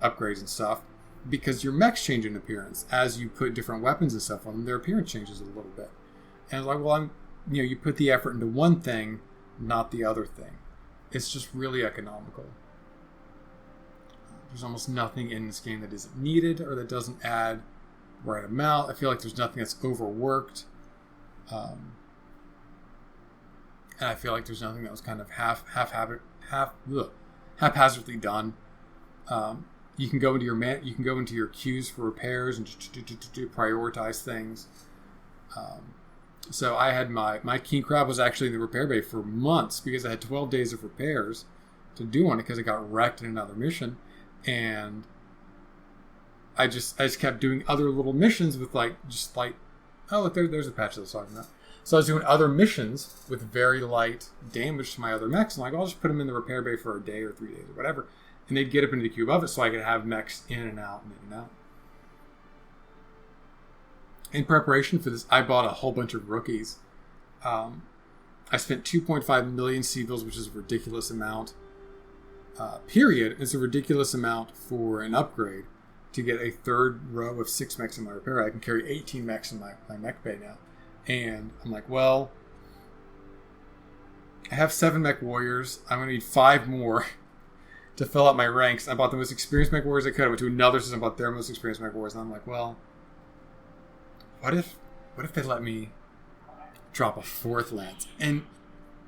upgrades and stuff, because your mechs change in appearance as you put different weapons and stuff on them. Their appearance changes a little bit, and it's like, well, you put the effort into one thing, not the other thing. It's just really economical. There's almost nothing in this game that isn't needed or that doesn't add the right amount. I feel like there's nothing that's overworked. And I feel like there's nothing that was kind of haphazardly done. You can go into your queues for repairs and just prioritize things. So I had my king crab was actually in the repair bay for months because I had 12 days of repairs to do on it because I got wrecked in another mission, and I just kept doing other little missions with oh look, there's a patch I was talking about. So I was doing other missions with very light damage to my other mechs, and I'll just put them in the repair bay for a day or 3 days or whatever, and they'd get up into the queue above it so I could have mechs in and out and in and out. In preparation for this, I bought a whole bunch of rookies. I spent 2.5 million civils, which is a ridiculous amount. Period. It's a ridiculous amount for an upgrade to get a third row of 6 mechs in my repair. I can carry 18 mechs in my mech bay now. And I'm like, well, I have 7 mech warriors. I'm going to need 5 more to fill out my ranks. I bought the most experienced mech warriors I could. I went to another system, bought their most experienced mech warriors. And I'm like, well, what if they let me drop a 4th lance? And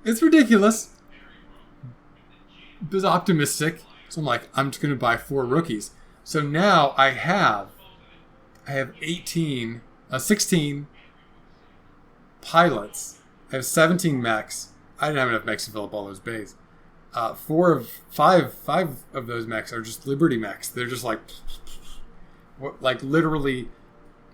it's ridiculous. It was optimistic. So I'm like, I'm just going to buy 4 rookies. So now I have 16 pilots. I have 17 mechs. I didn't have enough mechs to fill up all those bays. 5 of those mechs are just Liberty mechs. They're just like literally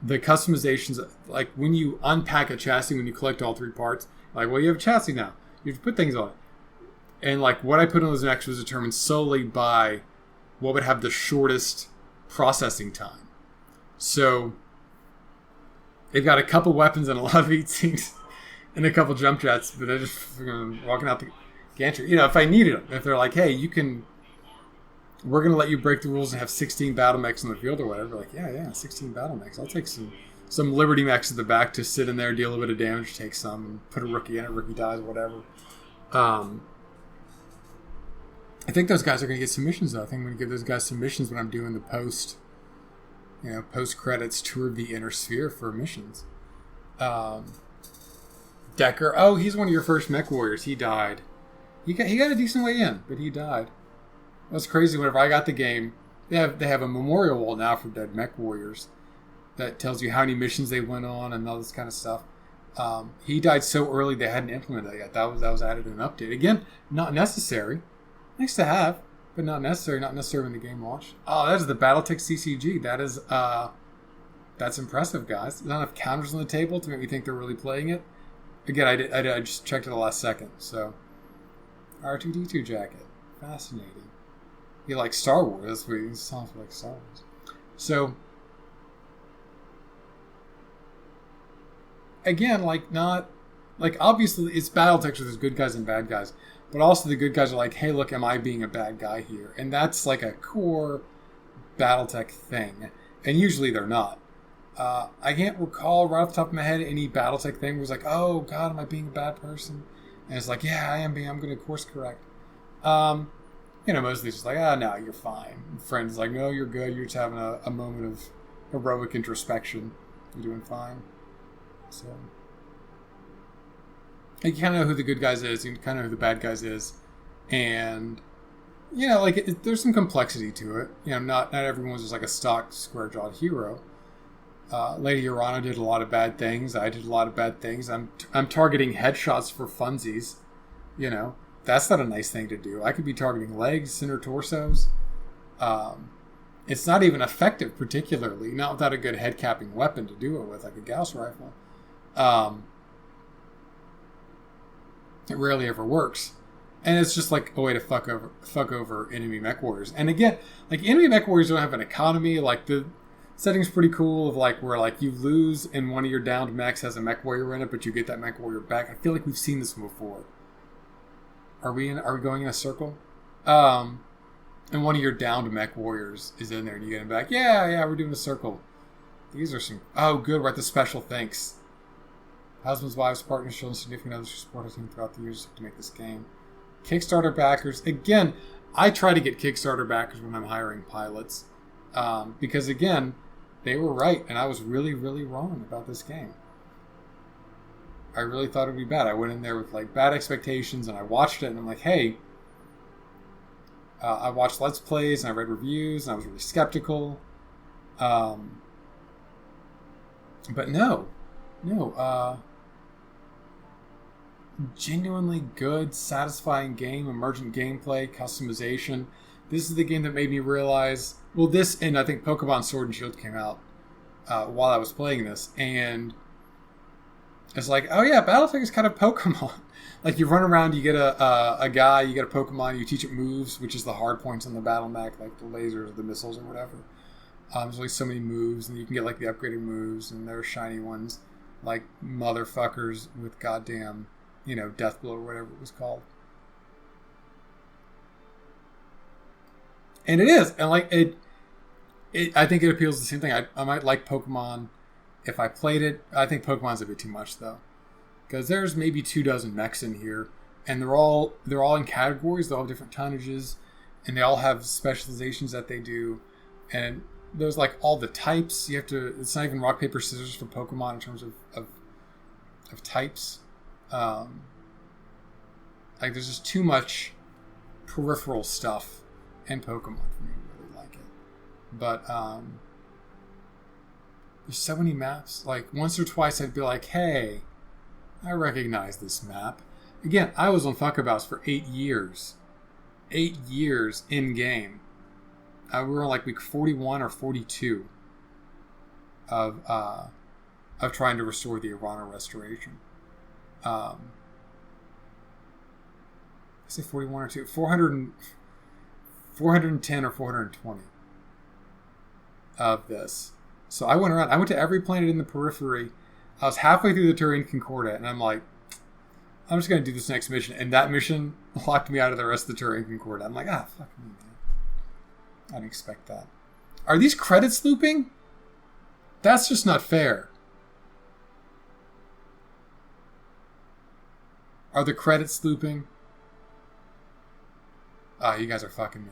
the customizations. Like when you unpack a chassis, when you collect all 3 parts, like, well, you have a chassis now. You have to put things on it. And like what I put on those mechs was determined solely by what would have the shortest processing time. So they've got a couple weapons and a lot of heat sinks and a couple jump jets, but they're just walking out the gantry. If I needed them, if they're like, hey, we're going to let you break the rules and have 16 battle mechs in the field or whatever. Like, yeah, 16 battle mechs. I'll take some Liberty mechs at the back to sit in there, deal a bit of damage, take some, and put a rookie in it. Rookie dies, whatever. I think those guys are going to get submissions, though. I think I'm going to give those guys submissions when I'm doing the post-credits tour of the Inner Sphere for missions. Decker. He's one of your first mech warriors. He died. He got a decent way in, but he died. That's crazy. Whenever I got the game, they have a memorial wall now for dead mech warriors that tells you how many missions they went on and all this kind of stuff. He died so early they hadn't implemented that yet. That was added in an update. Again, not necessary. Nice to have, but not necessary. Not necessary when the game launched. Oh, that is the Battletech CCG. That's impressive, guys. There's not enough counters on the table to make me think they're really playing it. Again, I just checked it the last second. So, R2-D2 jacket, fascinating. You like Star Wars? That's what he sounds like, Star Wars. So, again, like, not, like, obviously it's Battletech, so there's good guys and bad guys, but also the good guys are like, hey, look, am I being a bad guy here? And that's like a core Battletech thing, and usually they're not. I can't recall right off the top of my head any Battletech thing where it's like, oh god, am I being a bad person? And it's like, yeah, I'm going to course correct. Mostly it's just like, no, you're fine. And friends like, no, you're good. You're just having a moment of heroic introspection. You're doing fine. So, you kind of know who the good guys is. You kind of know who the bad guys is. And, there's some complexity to it. Not everyone's just like a stock square-jawed hero. Lady Urana did a lot of bad things. I did a lot of bad things. I'm targeting headshots for funsies. That's not a nice thing to do. I could be targeting legs, center torsos. It's not even effective particularly, not without a good head-capping weapon to do it with, like a Gauss rifle. It rarely ever works. And it's just like a way to fuck over enemy mech warriors. And again, like, enemy mech warriors don't have an economy. Like, the setting's pretty cool of like where like you lose and one of your downed mechs has a mech warrior in it, but you get that mech warrior back. I feel like we've seen this before. Are we going in a circle? And one of your downed mech warriors is in there and you get him back. Yeah, we're doing a circle. These are some... Oh, good, we're at the special thanks. Husbands, wives, partners, children, significant others who support our team throughout the years to make this game. Kickstarter backers. Again, I try to get Kickstarter backers when I'm hiring pilots. Because, again, they were right, and I was really, really wrong about this game. I really thought it would be bad. I went in there with, like, bad expectations, and I watched it, and I'm like, hey... I watched Let's Plays, and I read reviews, and I was really skeptical. But no. Genuinely good, satisfying game, emergent gameplay, customization. This is the game that made me realize... Well, this, and I think Pokemon Sword and Shield came out while I was playing this, and it's like, oh yeah, Battletech is kind of Pokemon. Like, you run around, you get a guy, you get a Pokemon, you teach it moves, which is the hard points on the battle mech, like the lasers, the missiles, or whatever. There's only so many moves, and you can get, like, the upgraded moves, and there are shiny ones, like motherfuckers with goddamn, Death Blow or whatever it was called. And it is, and, like, I think it appeals to the same thing. I might like Pokemon if I played it. I think Pokemon's a bit too much, though. Because there's maybe 24 mechs in here, and they're all in categories. They all have different tonnages, and they all have specializations that they do. And there's like all the types. You have to. It's not even rock paper scissors for Pokemon in terms of types. Like, there's just too much peripheral stuff in Pokemon for me to really like it. But there's so many maps. Like, once or twice I'd be like, hey, I recognize this map. Again, I was on Fuckabouts for 8 years. 8 years in-game. We were on, like, week 41 or 42 of trying to restore the Irana restoration. I say 41 or 2. 410 or 420 of this. So I went around. I went to every planet in the periphery. I was halfway through the Turian Concordat, and I'm like, I'm just going to do this next mission. And that mission locked me out of the rest of the Turian Concordat. I'm like, fuck me, man. I didn't expect that. Are these credits looping? That's just not fair. Are the credits looping? You guys are fucking me.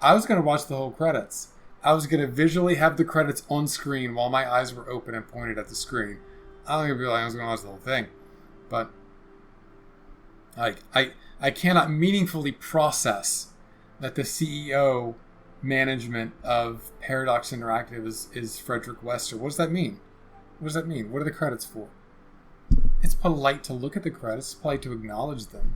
I was going to watch the whole credits. I was going to visually have the credits on screen while my eyes were open and pointed at the screen. I don't even realize I was going to watch the whole thing. But I cannot meaningfully process that the CEO management of Paradox Interactive is Frederick Wester. What does that mean? What does that mean? What are the credits for? It's polite to look at the credits. It's polite to acknowledge them.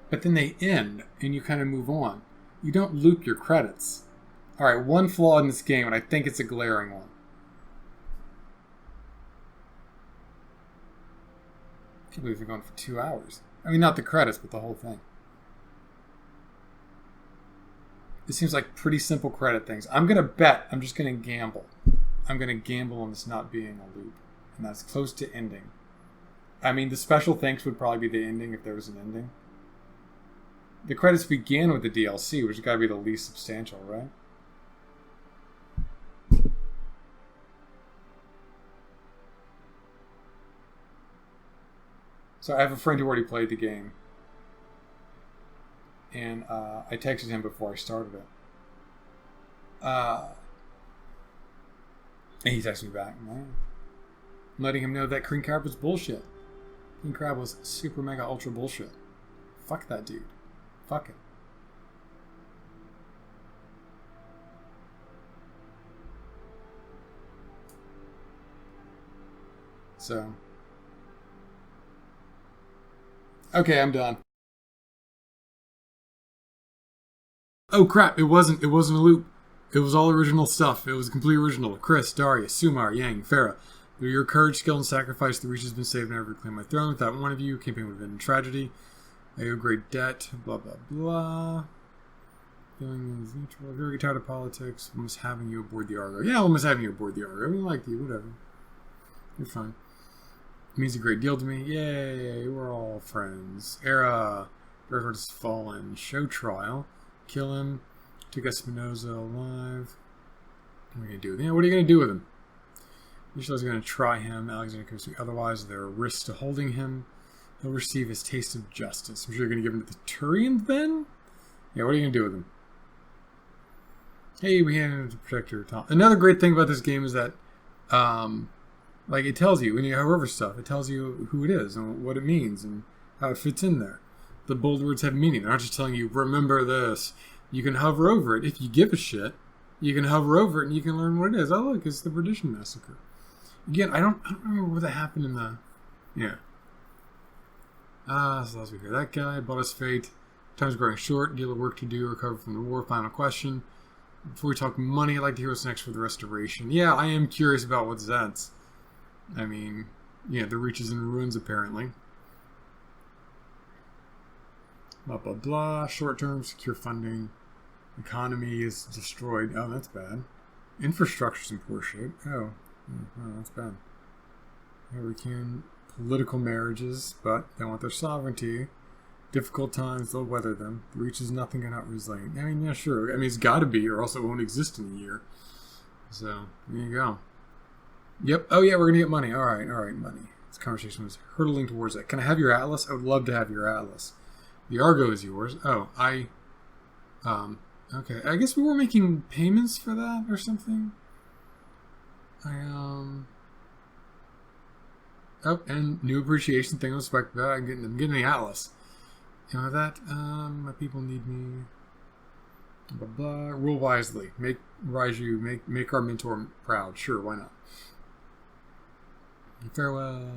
But then they end, and you kind of move on. You don't loop your credits. Alright, one flaw in this game, and I think it's a glaring one. I can't believe we're going for 2 hours. I mean, not the credits, but the whole thing. It seems like pretty simple credit things. I'm going to bet. I'm just going to gamble. I'm going to gamble on this not being a loop. And that's close to ending. I mean, the special thanks would probably be the ending if there was an ending. The credits began with the DLC, which has got to be the least substantial, right? So I have a friend who already played the game. And I texted him before I started it. And he texted me back. I'm letting him know that King Crab was bullshit. King Crab was super mega ultra bullshit. Fuck that dude. Fuck it. So. Okay, I'm done. Oh crap, it wasn't a loop. It was all original stuff. It was completely original. Chris, Daria, Sumar, Yang, Farah. Through your courage, skill, and sacrifice, the Reach has been saved and I reclaim my throne. Without one of you, campaign would have been a tragedy. I owe great debt. Blah, blah, blah. Feeling is neutral. Very tired of politics. Almost having you aboard the Argo. Yeah, almost having you aboard the Argo. We like you, whatever. You're fine. It means a great deal to me. Yay, we're all friends. Era. Brevard has fallen. Show trial. Kill him. Took Espinoza alive. What are you going to do with him? Yeah, what are you going to do with him? Michel's going to try him. Alexander goes to otherwise. There are risks to holding him. He'll receive his taste of justice. I'm sure you're going to give him to the Turians then? Yeah, what are you going to do with him? Hey, we handed him to Protector Tom. Another great thing about this game is that, like, it tells you, when you hover over stuff, it tells you who it is and what it means and how it fits in there. The bold words have meaning. They're not just telling you, remember this. You can hover over it. If you give a shit, you can hover over it and you can learn what it is. Oh, look, it's the Perdition Massacre. Again, I don't remember what that happened in the... Yeah. So last we hear that guy. Bought his fate. Time's growing short. Deal of work to do. Recover from the war. Final question. Before we talk money, I'd like to hear what's next for the restoration. Yeah, I am curious about what's next. I mean, yeah, the Reach is in ruins, apparently. Blah, blah, blah. Short-term, secure funding. Economy is destroyed. Oh, that's bad. Infrastructure's in poor shape. Oh, that's bad. Here we can... Political marriages, but they want their sovereignty. Difficult times, they'll weather them. The Reach is nothing and not resilient. I mean, yeah, sure. I mean, it's got to be, or else it won't exist in a year. So, there you go. Yep. Oh, yeah, we're going to get money. All right, money. This conversation was hurtling towards it. Can I have your atlas? I would love to have your atlas. The Argo is yours. Oh, okay. I guess we were making payments for that or something. Oh, and new appreciation thing. I'll spec that. I'm getting the atlas. You know that? My people need me. Blah blah. Rule wisely. Make Raiju. Make our mentor proud. Sure, why not? Farewell.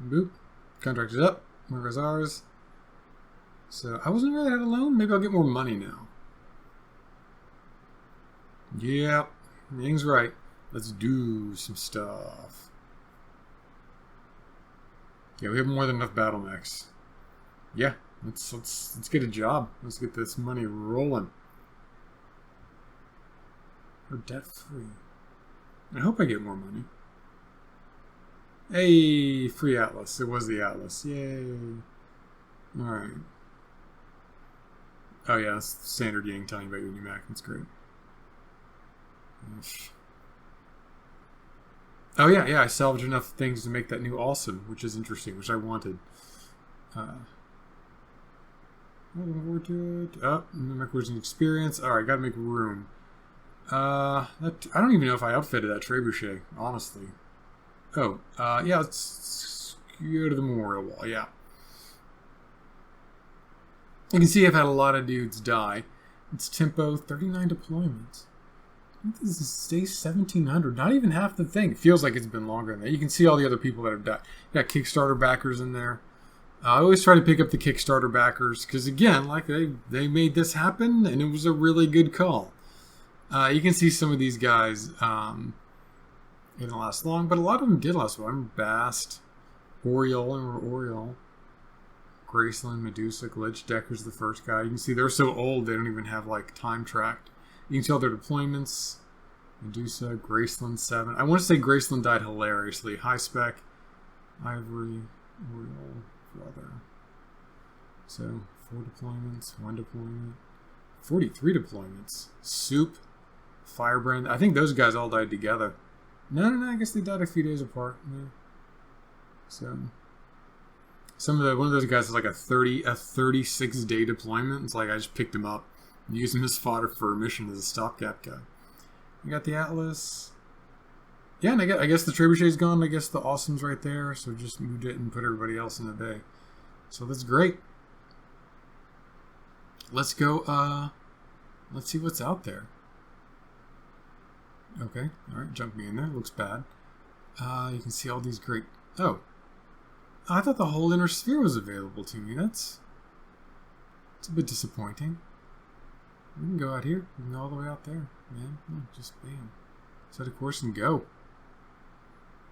Boop. Contract is up. Where goes ours? So I wasn't really that alone. Maybe I'll get more money now. Yep. Ying's right. Let's do some stuff. Yeah, we have more than enough battle mechs. Yeah, let's get a job. Let's get this money rolling. We're debt free. I hope I get more money. Hey, free atlas. It was the atlas. Yay. Alright. Oh yeah, that's standard Yang telling you about your new Mac. That's great. Oh yeah, I salvaged enough things to make that new awesome, which is interesting, which I wanted. Looking forward to it. Oh, new acquisition experience. Alright, gotta make room. I don't even know if I outfitted that trebuchet, honestly. Oh, yeah, let's go to the memorial wall, yeah. You can see I've had a lot of dudes die. It's tempo, 39 deployments. This is day 1700. Not even half the thing. It feels like it's been longer than that. You can see all the other people that have died. You got Kickstarter backers in there. I always try to pick up the Kickstarter backers because, again, like they made this happen and it was a really good call. You can see some of these guys didn't last long, but a lot of them did last long. Bast, Oriole, Graceland, Medusa, Glitch, Decker's the first guy. You can see they're so old they don't even have like time tracked. You can tell their deployments. Medusa, Graceland 7. I want to say Graceland died hilariously. High spec, Ivory, Royal, Brother. So 4 deployments, 1 deployment, 43 deployments. Soup, Firebrand. I think those guys all died together. No. I guess they died a few days apart. Yeah. So one of those guys is like a 36-day deployment. It's like I just picked him up and used him as fodder for a mission as a stopgap guy. You got the Atlas. Yeah, and I guess the trebuchet's gone. I guess the Awesome's right there. So just moved it and put everybody else in the bay. So that's great. Let's go. Let's see what's out there. Okay, all right, jump me in there. Looks bad. You can see all these great. Oh, I thought the whole inner sphere was available to me. It's a bit disappointing. We can go out here. We can go all the way out there, man. Just bam. Set a course and go.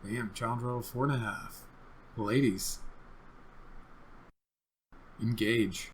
Bam. Challenge roll 4.5. Ladies. Engage.